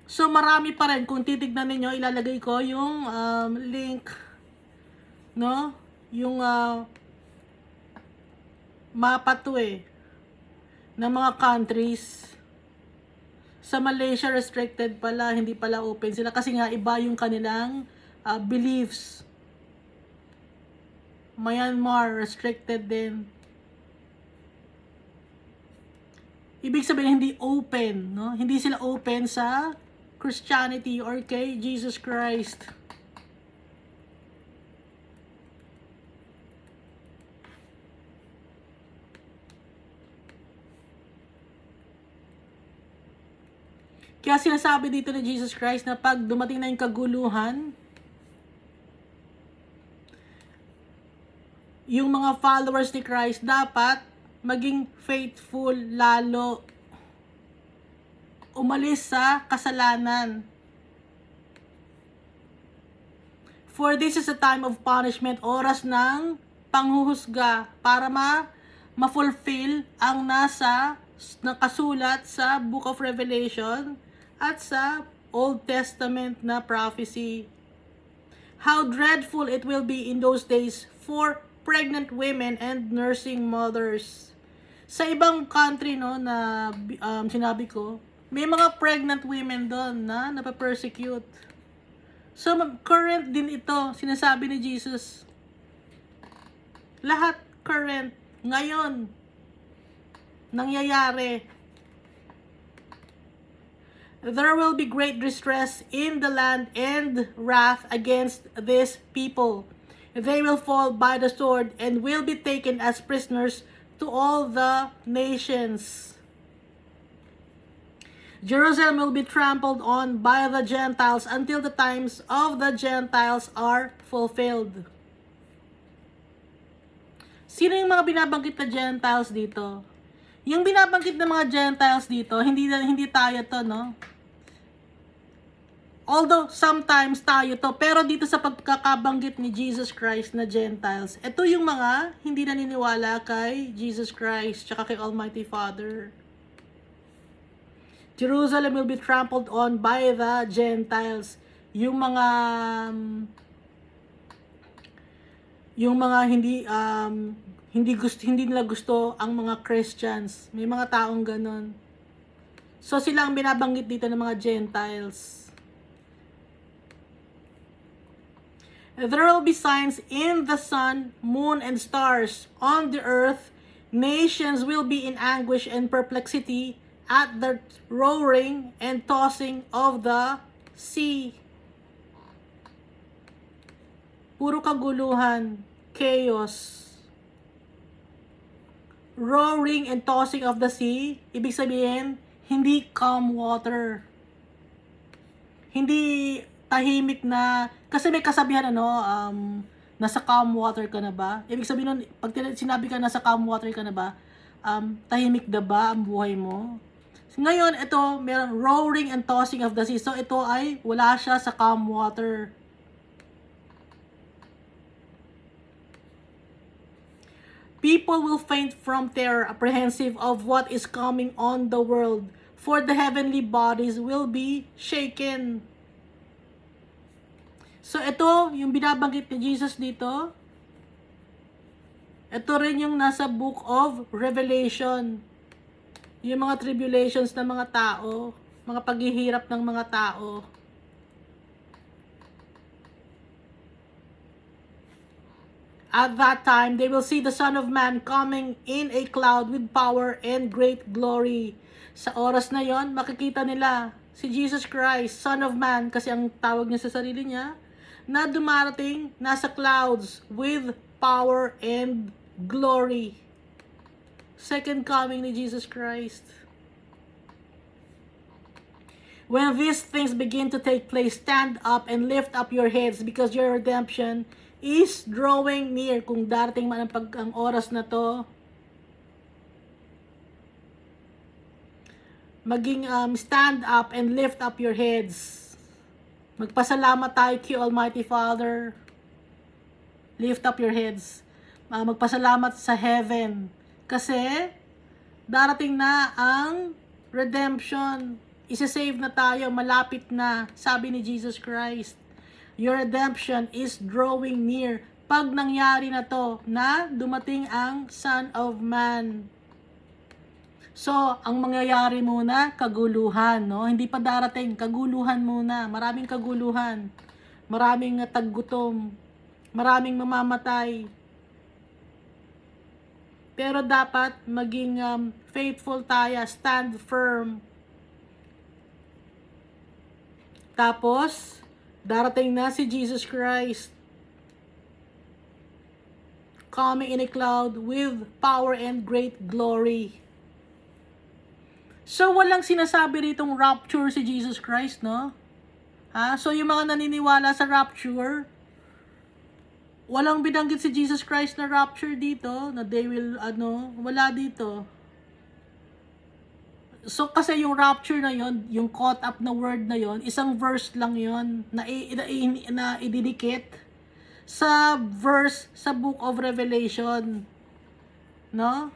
A: So marami pa rin, kung titignan ninyo, ilalagay ko yung link, no? Yung mapa to ng mga countries. Sa Malaysia, restricted pala, hindi pala open sila kasi nga iba yung kanilang beliefs. Myanmar, restricted din. Ibig sabihin, hindi open, no? Hindi sila open sa Christianity or kay Jesus Christ. Kaya sinasabi dito ni Jesus Christ na pag dumating na yung kaguluhan, yung mga followers ni Christ dapat maging faithful lalo. Umalis sa kasalanan. For this is a time of punishment, oras ng panghuhusga para ma-fulfill ang nakasulat sa Book of Revelation at sa Old Testament na prophecy. How dreadful it will be in those days for pregnant women and nursing mothers. Sa ibang country, no, na sinabi ko, may mga pregnant women doon na napapersecute. So, current din ito, sinasabi ni Jesus. Lahat current, ngayon, nangyayari. There will be great distress in the land and wrath against this people. They will fall by the sword and will be taken as prisoners to all the nations. Jerusalem will be trampled on by the Gentiles until the times of the Gentiles are fulfilled. Sino yung mga binabanggit na Gentiles dito? Yung binabanggit na mga Gentiles dito, hindi tayo to, no? Although sometimes tayo to, pero dito sa pagkakabanggit ni Jesus Christ na Gentiles, ito yung mga hindi naniniwala kay Jesus Christ tsaka kay Almighty Father. Jerusalem will be trampled on by the Gentiles. Yung mga hindi nila gusto ang mga Christians. May mga taong ganon. So sila ang binabanggit dito ng mga Gentiles. There will be signs in the sun, moon, and stars. On the earth, nations will be in anguish and perplexity at the roaring and tossing of the sea. Puro kaguluhan, chaos. Roaring and tossing of the sea, ibig sabihin, hindi calm water. Hindi tahimik na, kasi may kasabihan nasa calm water ka na ba? Ibig sabihin nun, pag sinabi ka nasa calm water ka na ba, tahimik na ba ang buhay mo? Ngayon, ito, merong roaring and tossing of the sea. So, ito ay wala siya sa calm water. People will faint from terror, apprehensive of what is coming on the world, for the heavenly bodies will be shaken. So, ito, yung binabanggit ni Jesus dito, ito rin yung nasa Book of Revelation. Yung mga tribulations ng mga tao, mga paghihirap ng mga tao. At that time, they will see the Son of Man coming in a cloud with power and great glory. Sa oras na yon, makikita nila si Jesus Christ, Son of Man, kasi ang tawag niya sa sarili niya, na dumarating nasa clouds with power and glory. Second coming ni Jesus Christ. When these things begin to take place, stand up and lift up your heads because your redemption is drawing near. Kung darating man ang oras na to, maging stand up and lift up your heads. Magpasalamat tayo kay Almighty Father. Lift up your heads. Magpasalamat sa heaven. Kasi darating na ang redemption. Isa-save na tayo, malapit na, sabi ni Jesus Christ. Your redemption is drawing near. Pag nangyari na to, na dumating ang Son of Man. So, ang mangyayari muna, kaguluhan, no? Hindi pa darating, kaguluhan muna. Maraming kaguluhan. Maraming taggutom. Maraming mamamatay. Pero dapat maging faithful tayo, stand firm. Tapos, darating na si Jesus Christ. Coming in a cloud with power and great glory. So, walang sinasabi ritong rapture si Jesus Christ, no? So, yung mga naniniwala sa rapture, walang binanggit si Jesus Christ na rapture dito, na they will, wala dito. So, kasi yung rapture na yon, yung caught up na word na yon, isang verse lang yon na ididikit sa verse sa Book of Revelation. No?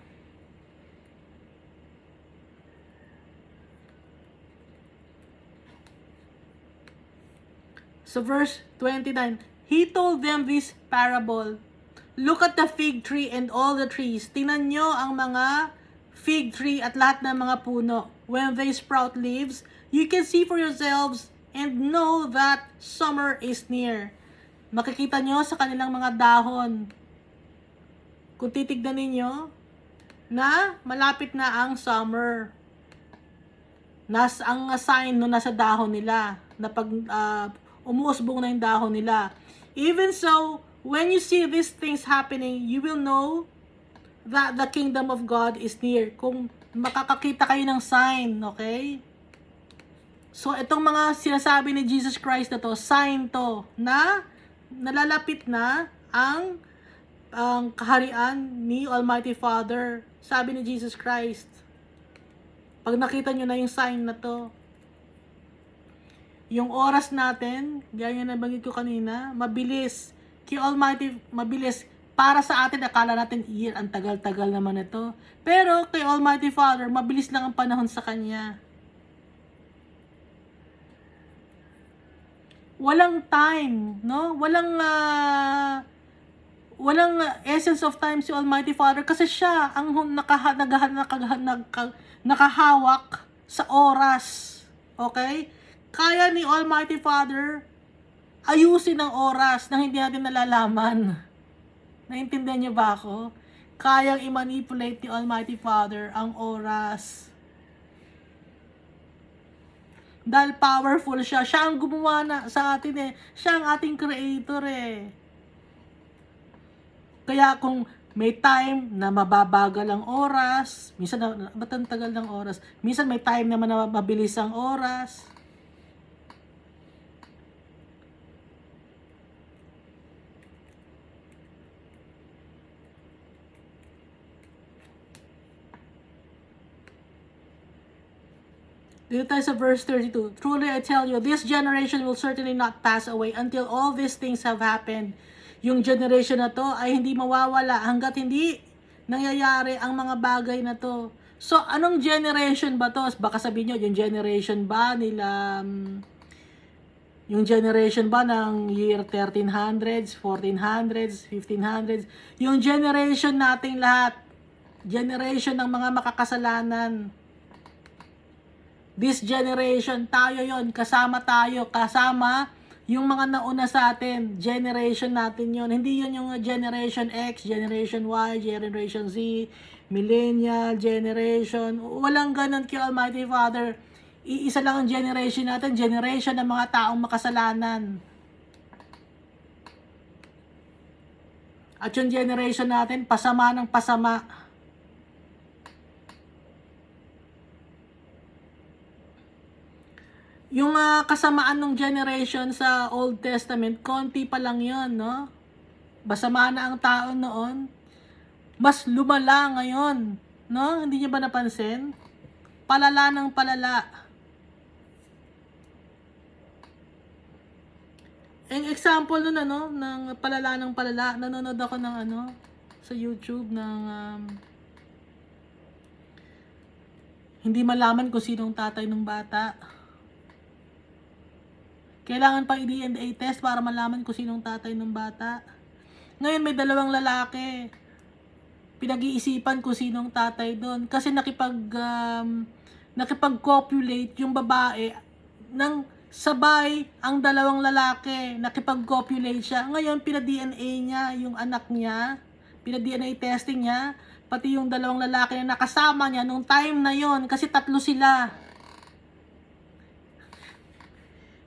A: So, verse 29, He told them this parable. Look at the fig tree and all the trees. Tingnan nyo ang mga fig tree at lahat ng mga puno. When they sprout leaves, you can see for yourselves and know that summer is near. Makikita nyo sa kanilang mga dahon. Kung titignan ninyo, na malapit na ang summer. Ang sign no nasa dahon nila. Na pag umuusbong na yung dahon nila. Even so, when you see these things happening, you will know that the kingdom of God is near. Kung makakakita kayo ng sign, okay? So, itong mga sinasabi ni Jesus Christ na to, sign to, na nalalapit na ang kaharian ni Almighty Father. Sabi ni Jesus Christ. Pag nakita nyo na yung sign na to, yung oras natin, gaya na nabanggit ko kanina, mabilis. Kay Almighty, mabilis. Para sa atin, akala natin, ang tagal-tagal naman ito. Pero kay Almighty Father, mabilis lang ang panahon sa Kanya. Walang time, no? Walang essence of time si Almighty Father kasi siya ang nakahawak sa oras. Okay? Kaya ni Almighty Father ayusin ang oras na hindi natin nalalaman. Naintindihan niyo ba ako? Kayang i-manipulate ni Almighty Father ang oras. Dahil powerful siya. Siya ang gumawa sa atin eh. Siya ang ating creator eh. Kaya kung may time na mababagal ang oras, minsan ba't ang tagal ng oras? Minsan may time naman na mabilis ang oras. Dito tayo sa verse 32. Truly I tell you, this generation will certainly not pass away until all these things have happened. Yung generation na to ay hindi mawawala hanggat hindi nangyayari ang mga bagay na to. So, anong generation ba to? Baka sabihin nyo, yung generation ba nila, yung generation ba ng year 1300s, 1400s, 1500s? Yung generation nating lahat, generation ng mga makakasalanan. This generation, tayo yon, kasama tayo, kasama yung mga nauna sa atin, generation natin yon. Hindi yun yung generation X, generation Y, generation Z, millennial, generation. Walang ganun kay Almighty Father. Iisa lang ang generation natin, generation ng mga taong makasalanan. At yung generation natin, pasama ng pasama. Yung kasamaan ng generation sa Old Testament, konti pa lang yun, no? Basama na ang tao noon. Mas lumala ngayon, no? Hindi niyo ba napansin? Palala ng palala. Ang example nun, ano, ng palala ng palala, nanonood ako ng ano, sa YouTube ng hindi malaman kung sinong tatay ng bata. Kailangan pa i-DNA test para malaman kung sinong tatay ng bata. Ngayon may dalawang lalaki. Pinag-iisipan kung sinong tatay doon. Kasi nakipag-copulate yung babae ng sabay ang dalawang lalaki. Nakipag-copulate siya. Ngayon, pina-DNA niya yung anak niya. Pina-DNA testing niya. Pati yung dalawang lalaki na nakasama niya nung time na yon. Kasi tatlo sila.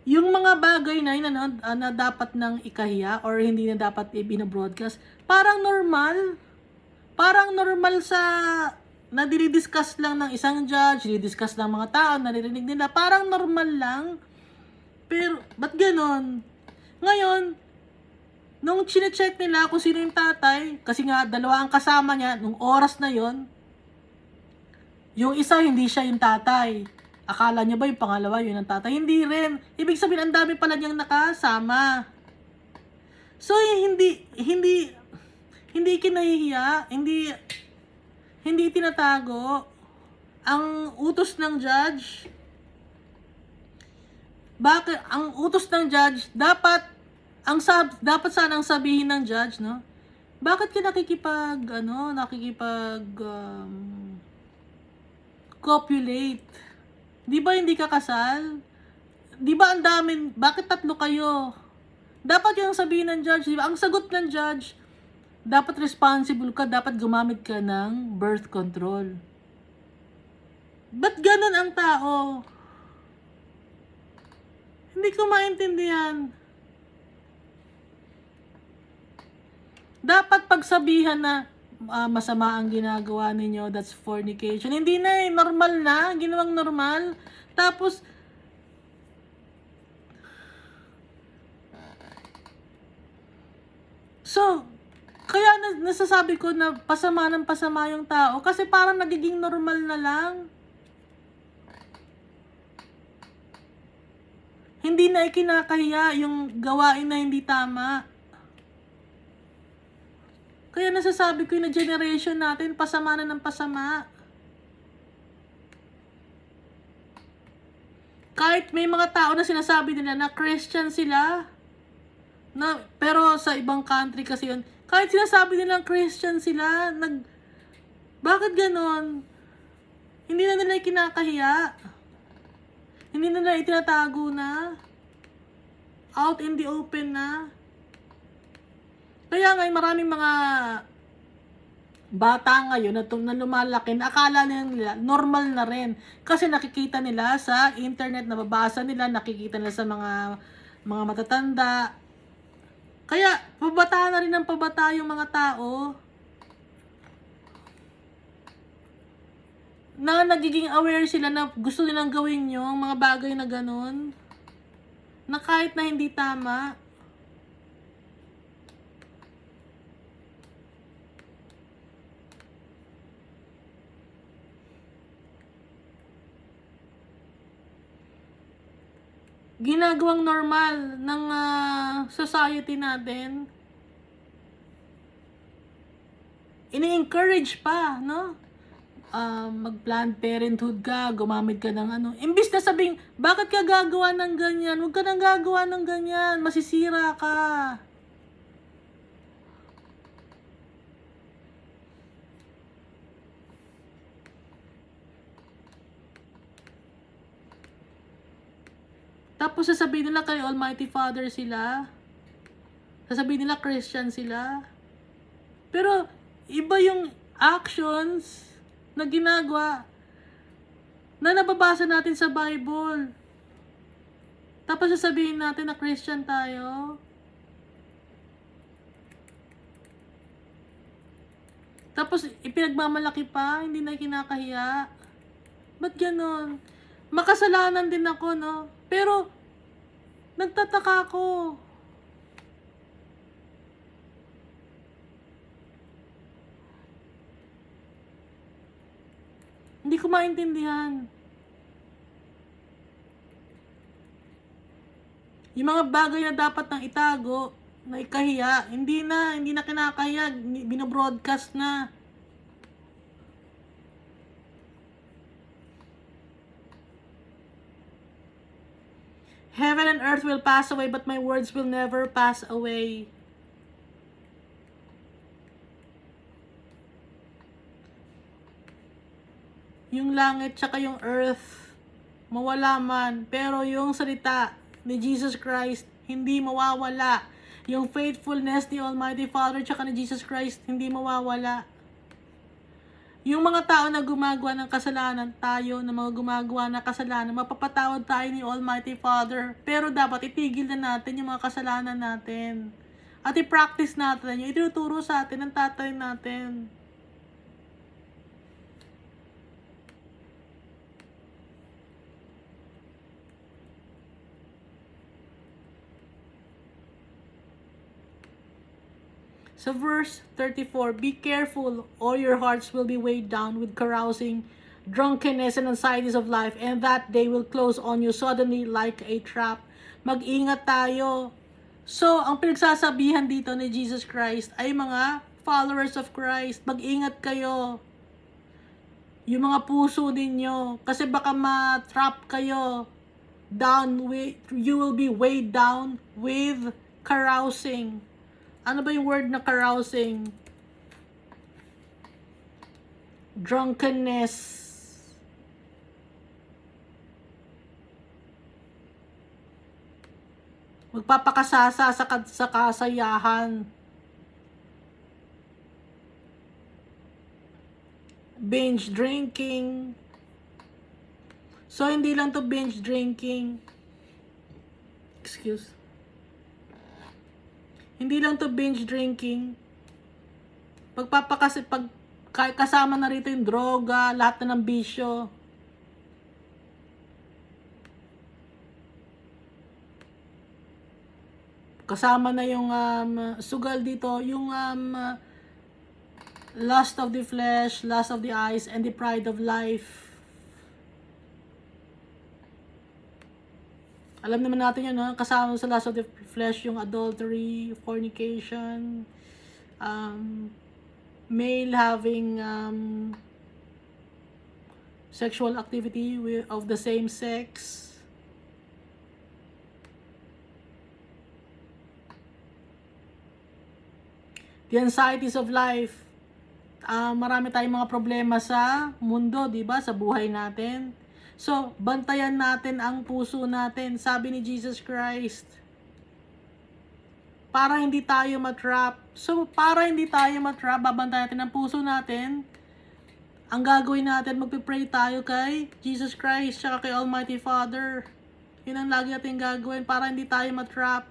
A: Yung mga bagay na yun, na dapat nang ikahiya or hindi na dapat i-broadcast, parang normal. Parang normal sa na dinidiscuss lang ng isang judge, dinidiscuss ng mga tao, naririnig nila, parang normal lang. Pero, ba't ganon? Ngayon, nung chine-check nila kung sino yung tatay, kasi nga dalawa ang kasama niya, nung oras na yon, yung isa hindi siya yung tatay. Akala niya ba yung pangalawa yun ang tatay? Hindi rin. Ibig sabihin, ang dami pala niyang nakasama. So, hindi kinahihiya, hindi tinatago. Ang utos ng judge, bakit ang utos ng judge dapat dapat sanang sabihin ng judge, no? Bakit ka copulate? Di ba hindi ka kasal? Di ba ang dami, bakit tatlo kayo? Dapat yung sabihin ng judge, di ba? Ang sagot ng judge, dapat responsible ka, dapat gumamit ka ng birth control. Ba't ganun ang tao? Hindi ko maintindihan. Dapat pagsabihan na masama ang ginagawa ninyo, that's fornication. Hindi na normal na, ginawang normal. Tapos, so, kaya nasasabi ko na pasama ng pasama yung tao kasi parang nagiging normal na lang. Hindi na ikinakahiya yung gawain na hindi tama. Kaya nasasabi ko yung generation natin, pasama na ng pasama. Kahit may mga tao na sinasabi nila na Christian sila, pero sa ibang country kasi yun, kahit sinasabi nilang Christian sila, bakit ganon? Hindi na nila kinakahiya. Hindi na nila itinatago na. Out in the open na. Kaya ngayon maraming mga bata ngayon na lumalaki na akala nila normal na rin. Kasi nakikita nila sa internet, nababasa nila, nakikita nila sa mga matatanda. Kaya pabata na rin ng pabata yung mga tao na nagiging aware sila na gusto nilang gawin yung mga bagay na ganun. Na kahit na hindi tama. Ginagawang normal ng society natin. Ini-encourage pa, no? Mag-planned parenthood ka, gumamit ka ng ano. Imbis na sabing, bakit ka gagawa ng ganyan? Huwag ka nang gagawa ng ganyan. Masisira ka. Tapos sasabihin nila kay Almighty Father sila. Sasabihin nila Christian sila. Pero iba yung actions na ginagawa na nababasa natin sa Bible. Tapos sasabihin natin na Christian tayo. Tapos ipinagmamalaki pa, hindi na kinakahiya. Ba't ganon? Makasalanan din ako, no? Pero, nagtataka ako. Hindi ko maintindihan. Yung mga bagay na dapat nang itago, na ikahiya, hindi na kinakahiya, binobroadcast na. Heaven and earth will pass away, but my words will never pass away. Yung langit tsaka yung earth, mawala man, pero yung salita ni Jesus Christ, hindi mawawala. Yung faithfulness ni Almighty Father tsaka ni Jesus Christ, hindi mawawala. Yung mga tao na gumagawa ng kasalanan, tayo na mga gumagawa ng kasalanan, mapapatawad tayo ni Almighty Father. Pero dapat itigil na natin yung mga kasalanan natin. At i-practice natin yung itinuturo sa atin ng tatay natin. So verse 34, be careful, or your hearts will be weighed down with carousing, drunkenness, and anxieties of life, and that day will close on you suddenly like a trap. Mag-ingat tayo. So, ang pinagsasabihan dito ni Jesus Christ ay mga followers of Christ. Mag-ingat kayo. Yung mga puso ninyo, kasi baka ma-trap kayo. You will be weighed down with carousing. Ano ba yung word na carousing? Drunkenness. Magpapakasasa sa kasayahan. Binge drinking. So, hindi lang to binge drinking. Hindi lang to binge drinking. Kasama na rito yung droga, lahat na ng bisyo. Kasama na yung sugal dito, yung lust of the flesh, lust of the eyes, and the pride of life. Alam naman natin yun, no? Kasama sa lust of the flesh yung adultery, fornication, male having sexual activity of the same sex. The anxieties of life. Marami tayong mga problema sa mundo, di ba? Sa buhay natin. So, bantayan natin ang puso natin, sabi ni Jesus Christ. Para hindi tayo matrap. So, para hindi tayo matrap, babantayan natin ang puso natin. Ang gagawin natin, magpipray tayo kay Jesus Christ, tsaka kay Almighty Father. Yun ang lagi natin gagawin para hindi tayo matrap.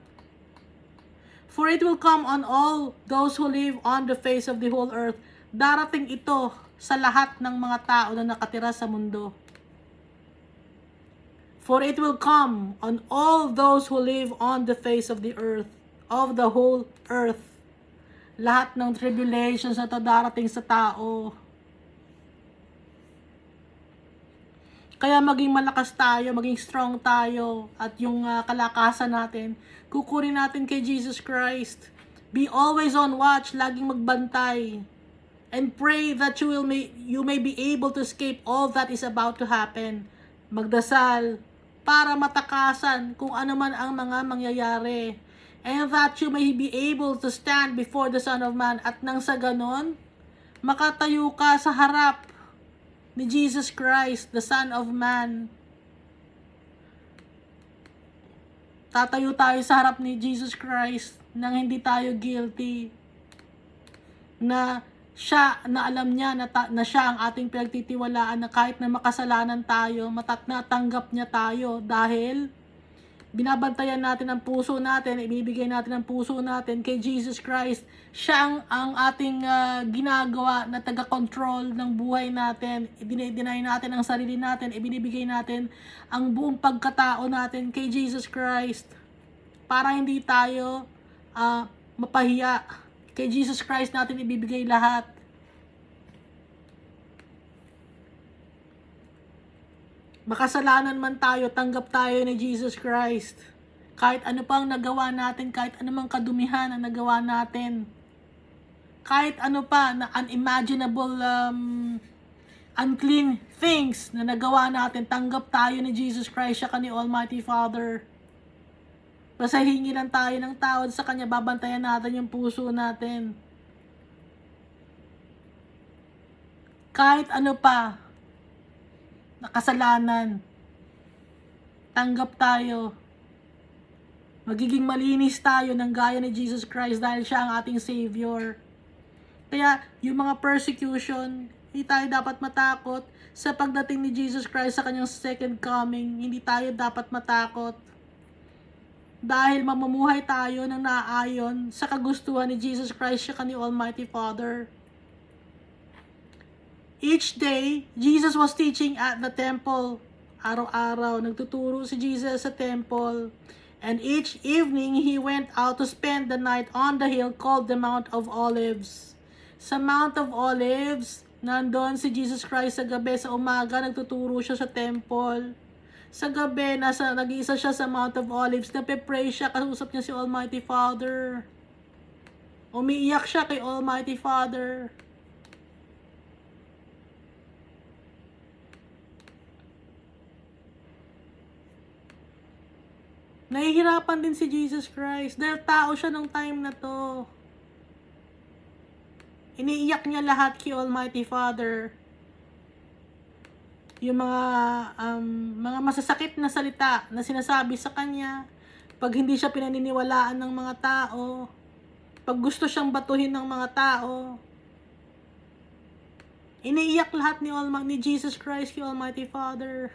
A: For it will come on all those who live on the face of the whole earth. Darating ito sa lahat ng mga tao na nakatira sa mundo. For it will come on all those who live on the face of the earth, of the whole earth. Lahat ng tribulations na ito darating sa tao. Kaya maging malakas tayo, maging strong tayo, at yung kalakasan natin, kukunin natin kay Jesus Christ. Be always on watch, laging magbantay. And pray that you may be able to escape all that is about to happen. Magdasal para matakasan kung ano man ang mga mangyayari. And that you may be able to stand before the Son of Man. At nang sa ganon, makatayo ka sa harap ni Jesus Christ, the Son of Man. Tatayo tayo sa harap ni Jesus Christ nang hindi tayo guilty. Na siya, na alam niya na siya ang ating pinagtitiwalaan, na kahit na makasalanan tayo, natanggap niya tayo dahil binabantayan natin ang puso natin, ibibigay natin ang puso natin kay Jesus Christ. Siya ang ating ginagawa na taga-control ng buhay natin. Dinay natin ang sarili natin, ibinibigay natin ang buong pagkatao natin kay Jesus Christ. Para hindi tayo mapahiya. Kay Jesus Christ natin ibibigay lahat. Makasalanan man tayo, tanggap tayo ni Jesus Christ. Kahit ano pang nagawa natin, kahit anumang kadumihan ang nagawa natin, kahit ano pa na unimaginable, unclean things na nagawa natin, tanggap tayo ni Jesus Christ, siya ka ni Almighty Father. Basta hingi lang tayo ng tawad sa Kanya, babantayan natin yung puso natin. Kahit ano pa, nakasalanan, tanggap tayo. Magiging malinis tayo ng gaya ni Jesus Christ dahil siya ang ating Savior. Kaya yung mga persecution, hindi tayo dapat matakot sa pagdating ni Jesus Christ sa kanyang second coming. Hindi tayo dapat matakot. Dahil mamumuhay tayo ng naayon sa kagustuhan ni Jesus Christ, siya ni Almighty Father. Each day, Jesus was teaching at the temple. Araw-araw, nagtuturo si Jesus sa temple. And each evening, He went out to spend the night on the hill called the Mount of Olives. Sa Mount of Olives, nandun si Jesus Christ sa gabi. Sa umaga, nagtuturo siya sa temple. Sa gabi, nag-iisa siya sa Mount of Olives. Nape-pray siya, kausap niya si Almighty Father. Umiiyak siya kay Almighty Father. Nahihirapan din si Jesus Christ dahil tao siya nung time na to. Iniiyak niya lahat kay Almighty Father. Yung mga masasakit na salita na sinasabi sa kanya, pag hindi siya pinaniniwalaan ng mga tao, pag gusto siyang batuhin ng mga tao, iniiyak lahat ni Jesus Christ kay Almighty Father.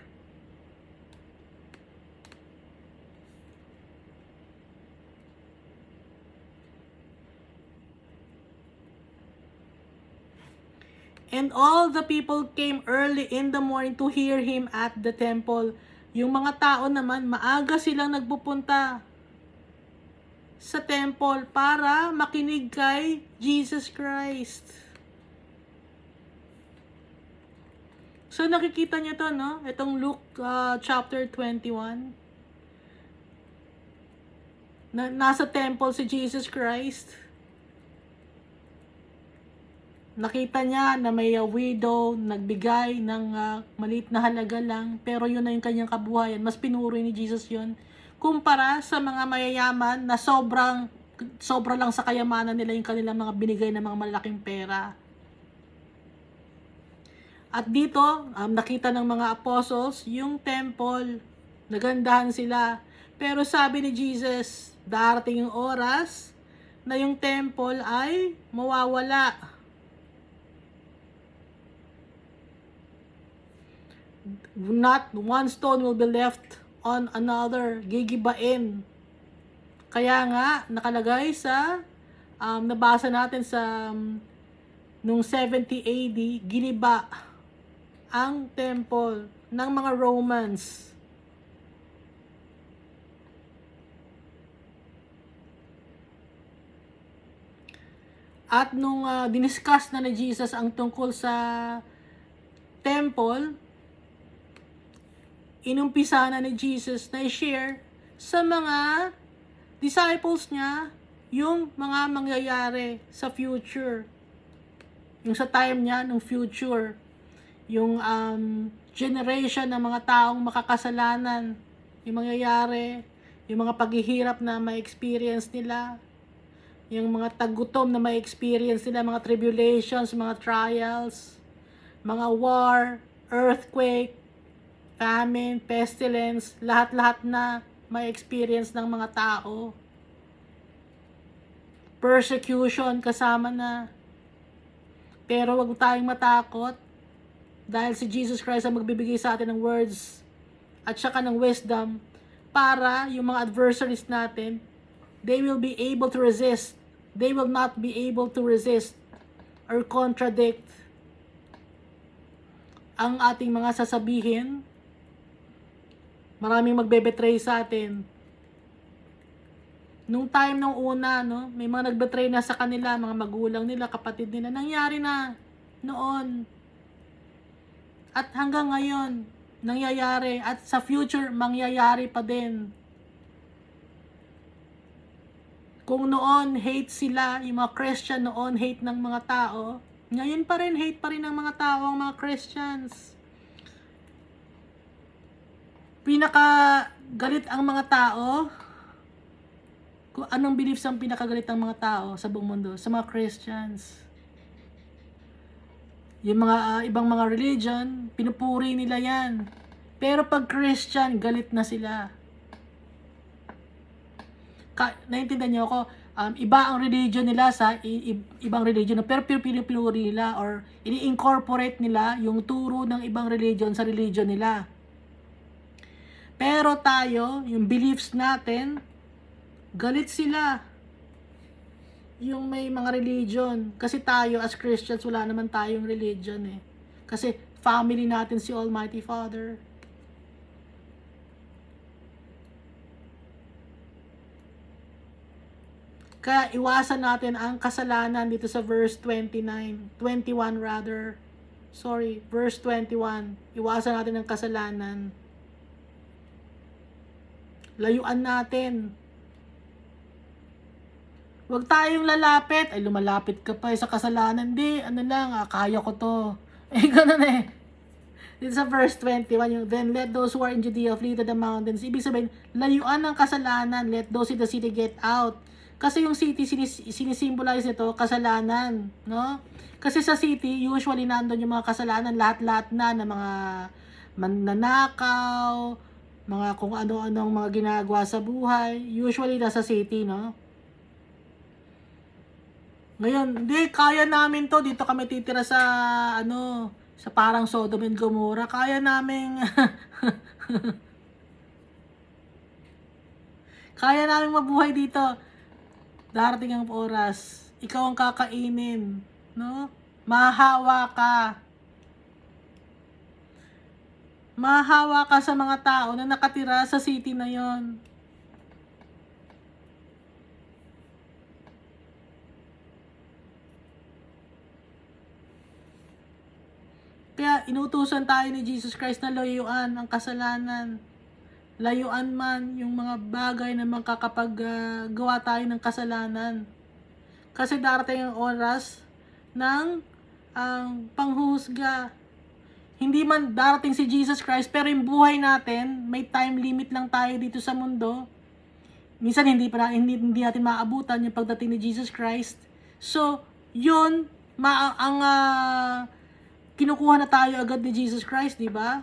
A: And all the people came early in the morning to hear him at the temple. Yung mga tao naman, maaga silang nagpupunta sa temple para makinig kay Jesus Christ. So nakikita niyo to, no? Itong Luke chapter 21. Nasa temple si Jesus Christ. Nakita niya na may widow nagbigay ng maliit na halaga lang, pero yun na yung kanyang kabuhayan. Mas pinuri ni Jesus yun kumpara sa mga mayayaman na sobra lang sa kayamanan nila yung kanilang mga binigay na mga malaking pera. At dito, nakita ng mga apostles yung temple, nagandahan sila. Pero sabi ni Jesus, darating yung oras na yung temple ay mawawala. Not one stone will be left on another, gigibain. Kaya nga, nakalagay sa, nabasa natin sa, nung 70 AD, giniba ang temple ng mga Romans. At nung diniscuss na ni Jesus ang tungkol sa temple, inumpisa na ni Jesus na i-share sa mga disciples niya yung mga mangyayari sa future. Yung sa time niya, ng future. Yung generation ng mga taong makakasalanan. Yung mangyayari, yung mga paghihirap na may experience nila. Yung mga tagutom na may experience nila, mga tribulations, mga trials, mga war, earthquake, famine, pestilence, lahat-lahat na may experience ng mga tao. Persecution kasama na. Pero wag tayong matakot dahil si Jesus Christ ang magbibigay sa atin ng words at saka ng wisdom para yung mga adversaries natin, they will be able to resist. They will not be able to resist or contradict ang ating mga sasabihin. Maraming magbe-betray sa atin. Nung time nung una, no, may mga nag-betray na sa kanila, mga magulang nila, kapatid nila. Nangyari na noon. At hanggang ngayon, nangyayari. At sa future, mangyayari pa din. Kung noon, hate sila, yung mga Christian noon, hate ng mga tao. Ngayon pa rin, hate pa rin ng mga tao ang mga Christians. Pinakagalit ang mga tao. Kung anong beliefs ang pinakagalit ng mga tao sa buong mundo? Sa mga Christians. Yung mga ibang mga religion, pinupuri nila yan. Pero pag Christian, galit na sila. Naintindihan niyo ako, iba ang religion nila sa ibang religion, pero pinupuri nila or ini-incorporate nila yung turo ng ibang religion sa religion nila. Pero tayo, yung beliefs natin, galit sila. Yung may mga religion. Kasi tayo as Christians, wala naman tayong religion eh. Kasi family natin si Almighty Father. Kaya iwasan natin ang kasalanan dito sa verse 21 rather. Sorry, verse 21. Iwasan natin ang kasalanan. Layuan natin. Huwag tayong lalapit. Ay, lumalapit ka pa sa kasalanan. Di, ano lang, kaya ko to. Ganun eh. Dito sa verse 21, yung, then let those who are in Judea flee to the mountains. Ibig sabihin, layuan ng kasalanan. Let those in the city get out. Kasi yung city, sinisimbolize nito, kasalanan. No? Kasi sa city, usually nandun yung mga kasalanan, lahat-lahat na ng mga mananakaw, mga kung ano-anong mga ginagawa sa buhay. Usually nasa city, no? Ngayon, hindi, kaya namin to. Dito kami titira sa, sa parang Sodom and Gomorrah. Kaya namin, kaya namin mabuhay dito. Darating ang oras, ikaw ang kakainin, no? Mahahawa ka. Mahahawa ka sa mga tao na nakatira sa city na yon. Kaya inutusan tayo ni Jesus Christ na layuan ang kasalanan. Layuan man yung mga bagay na makakapaggawa tayo ng kasalanan. Kasi darating ang oras ng panghuhusga. Hindi man darating si Jesus Christ, pero yung buhay natin, may time limit lang tayo dito sa mundo. Minsan hindi natin maabutan yung pagdating ni Jesus Christ. So, yun, kinukuha na tayo agad ni Jesus Christ, di ba?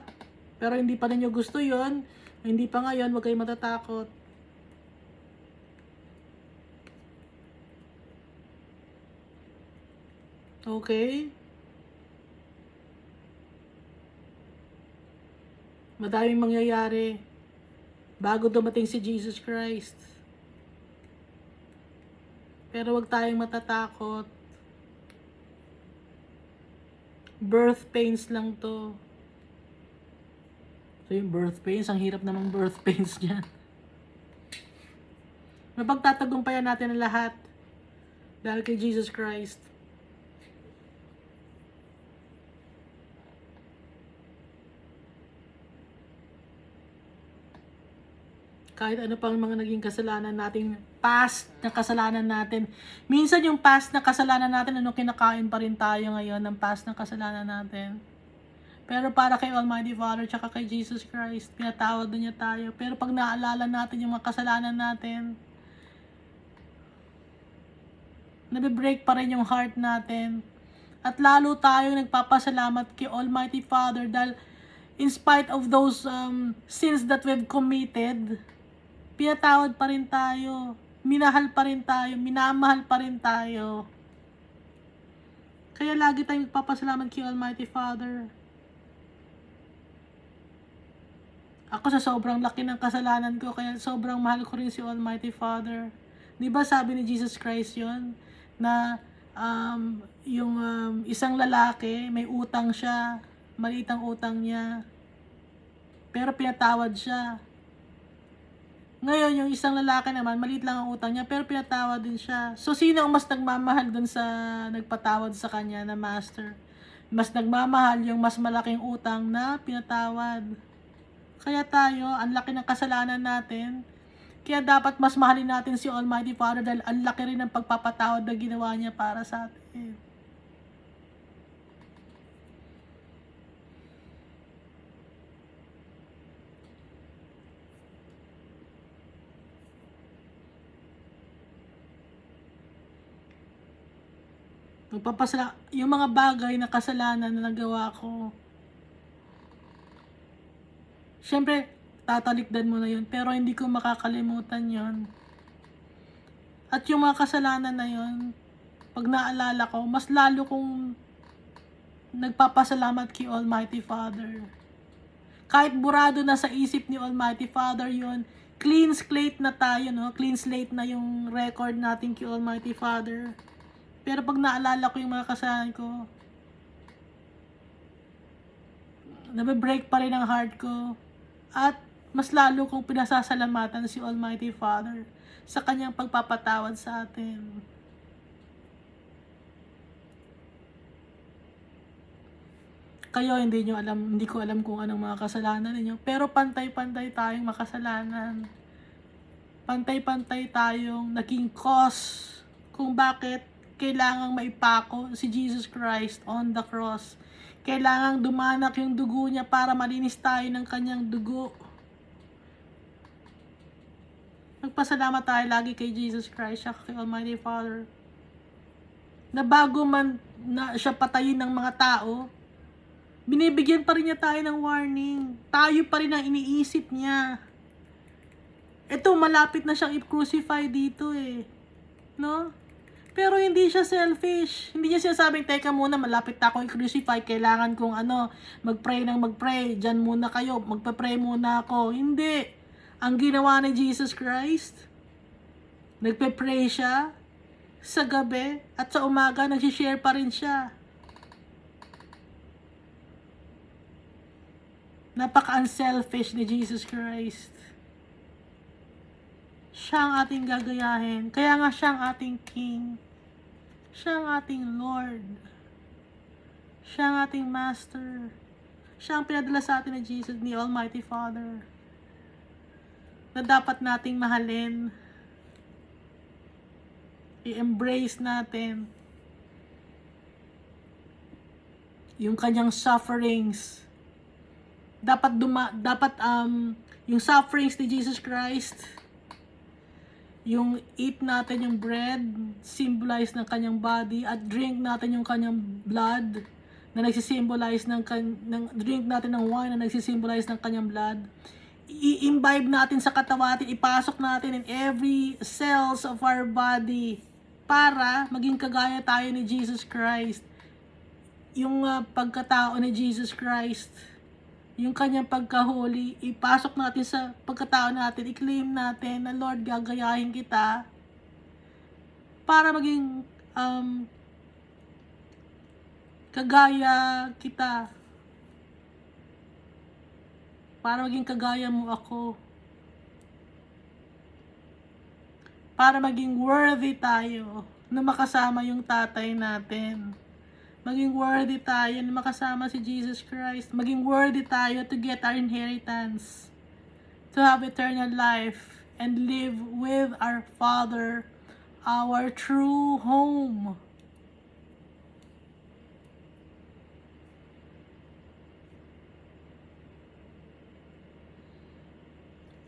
A: Pero hindi pa ninyo gusto yun. Hindi pa ngayon, huwag kayong matatakot. Okay? Madaming mangyayari bago dumating si Jesus Christ. Pero huwag tayong matatakot. Birth pains lang to. So yung birth pains, ang hirap namang birth pains niyan. Mapagtatagumpayan natin ang lahat dahil kay Jesus Christ. Kahit ano pang mga naging kasalanan natin, past na kasalanan natin. Minsan yung past na kasalanan natin, kinakain pa rin tayo ngayon ng past na kasalanan natin. Pero para kay Almighty Father tsaka kay Jesus Christ, pinatawad na niya tayo. Pero pag naalala natin yung mga kasalanan natin, nabibreak pa rin yung heart natin. At lalo tayong nagpapasalamat kay Almighty Father dahil in spite of those sins that we've committed, pinatawad pa rin tayo. Minahal pa rin tayo. Minamahal pa rin tayo. Kaya lagi tayong nagpapasalamat kay Almighty Father. Ako sa sobrang laki ng kasalanan ko, kaya sobrang mahal ko rin si Almighty Father. Di ba sabi ni Jesus Christ yon na yung isang lalaki, may utang siya, maliit ang utang niya, pero pinatawad siya. Ngayon, yung isang lalaki naman, maliit lang ang utang niya, pero pinatawad din siya. So, sino ang mas nagmamahal dun sa nagpatawad sa kanya na master? Mas nagmamahal yung mas malaking utang na pinatawad. Kaya tayo, ang laki ng kasalanan natin. Kaya dapat mas mahalin natin si Almighty Father dahil ang laki rin ng pagpapatawad na ginawa niya para sa atin. Yung mga bagay na kasalanan na nagawa ko, syempre, tatalikdan mo na yun, pero hindi ko makakalimutan yon. At yung mga kasalanan na yun, pag naalala ko, mas lalo kong nagpapasalamat kay Almighty Father. Kahit burado na sa isip ni Almighty Father yon, clean slate na tayo, no? Clean slate na yung record natin kay Almighty Father. Pero pag naalala ko yung mga kasalanan ko, nabe-break pa rin ang heart ko. At mas lalo kong pinasasalamatan si Almighty Father sa kanyang pagpapatawad sa atin. Kayo, hindi ko alam kung anong mga kasalanan ninyo, pero pantay-pantay tayong makasalanan. Pantay-pantay tayong naging cause kung bakit kailangang maipako si Jesus Christ on the cross. Kailangang dumanak yung dugo niya para malinis tayo ng kanyang dugo. Magpasalamat tayo lagi kay Jesus Christ, siya kay Almighty Father. Na bago man na siya patayin ng mga tao, binibigyan pa rin niya tayo ng warning. Tayo pa rin ang iniisip niya. Ito, malapit na siyang i-crucify dito eh. No? Pero hindi siya selfish. Hindi niya sinasabing, teka muna, malapit na ako i-crucify. Kailangan kong mag-pray ng mag-pray. Diyan muna kayo, magpa-pray muna ako. Hindi. Ang ginawa ni Jesus Christ, nagpe-pray siya sa gabi at sa umaga, nagsishare pa rin siya. Napaka-unselfish ni Jesus Christ. Siya ang ating gagayahin. Kaya nga siya ang ating King. Siya ang ating Lord. Siya ang ating Master. Siya ang pinadala sa atin ni Jesus, ni Almighty Father. Na dapat nating mahalin. I-embrace natin yung kanyang sufferings. Dapat yung sufferings ni Jesus Christ, yung eat natin yung bread, symbolize ng kanyang body, at drink natin yung kanyang blood, na nagsisimbolize drink natin ng wine na nagsisimbolize ng kanyang blood. I-imbibe natin sa katawan natin, ipasok natin in every cells of our body, para maging kagaya tayo ni Jesus Christ. Yung pagkatao ni Jesus Christ, yung kanyang pagkahuli, ipasok natin sa pagkatao natin, i-claim natin na Lord, gagayahin kita para maging kagaya kita. Para maging kagaya mo ako. Para maging worthy tayo na makasama yung tatay natin. Maging worthy tayo na makasama si Jesus Christ. Maging worthy tayo to get our inheritance. To have eternal life and live with our Father, our true home.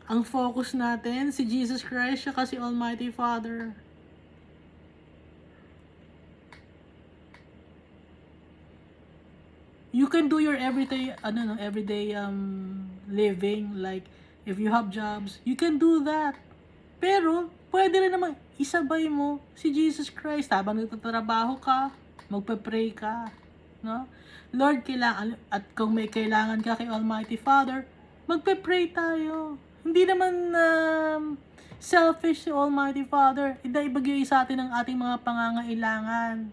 A: Ang focus natin, si Jesus Christ, siya kasi Almighty Father. You can do your everyday living, like if you have jobs, you can do that. Pero pwede rin naman isabay mo si Jesus Christ habang nagtatrabaho ka, magpe-pray ka, no? Lord, kailangan, at kung may kailangan ka kay Almighty Father, Magpe-pray tayo. Hindi naman selfish si Almighty Father. Ibigay sa atin ang ating mga pangangailangan.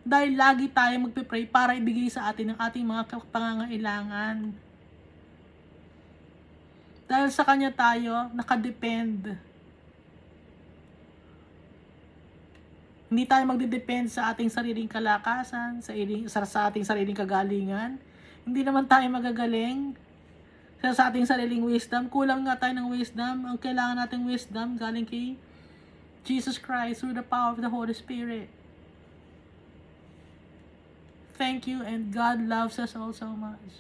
A: Dahil lagi tayo magpe-pray para ibigay sa atin ang ating mga pangangailangan. Dahil sa Kanya tayo nakadepend. Hindi tayo magde-depend sa ating sariling kalakasan, sa ating sariling kagalingan. Hindi naman tayo magagaling sa ating sariling wisdom. Kulang nga tayo ng wisdom. Ang kailangan nating wisdom galing kay Jesus Christ through the power of the Holy Spirit. Thank you, and God loves us all so much.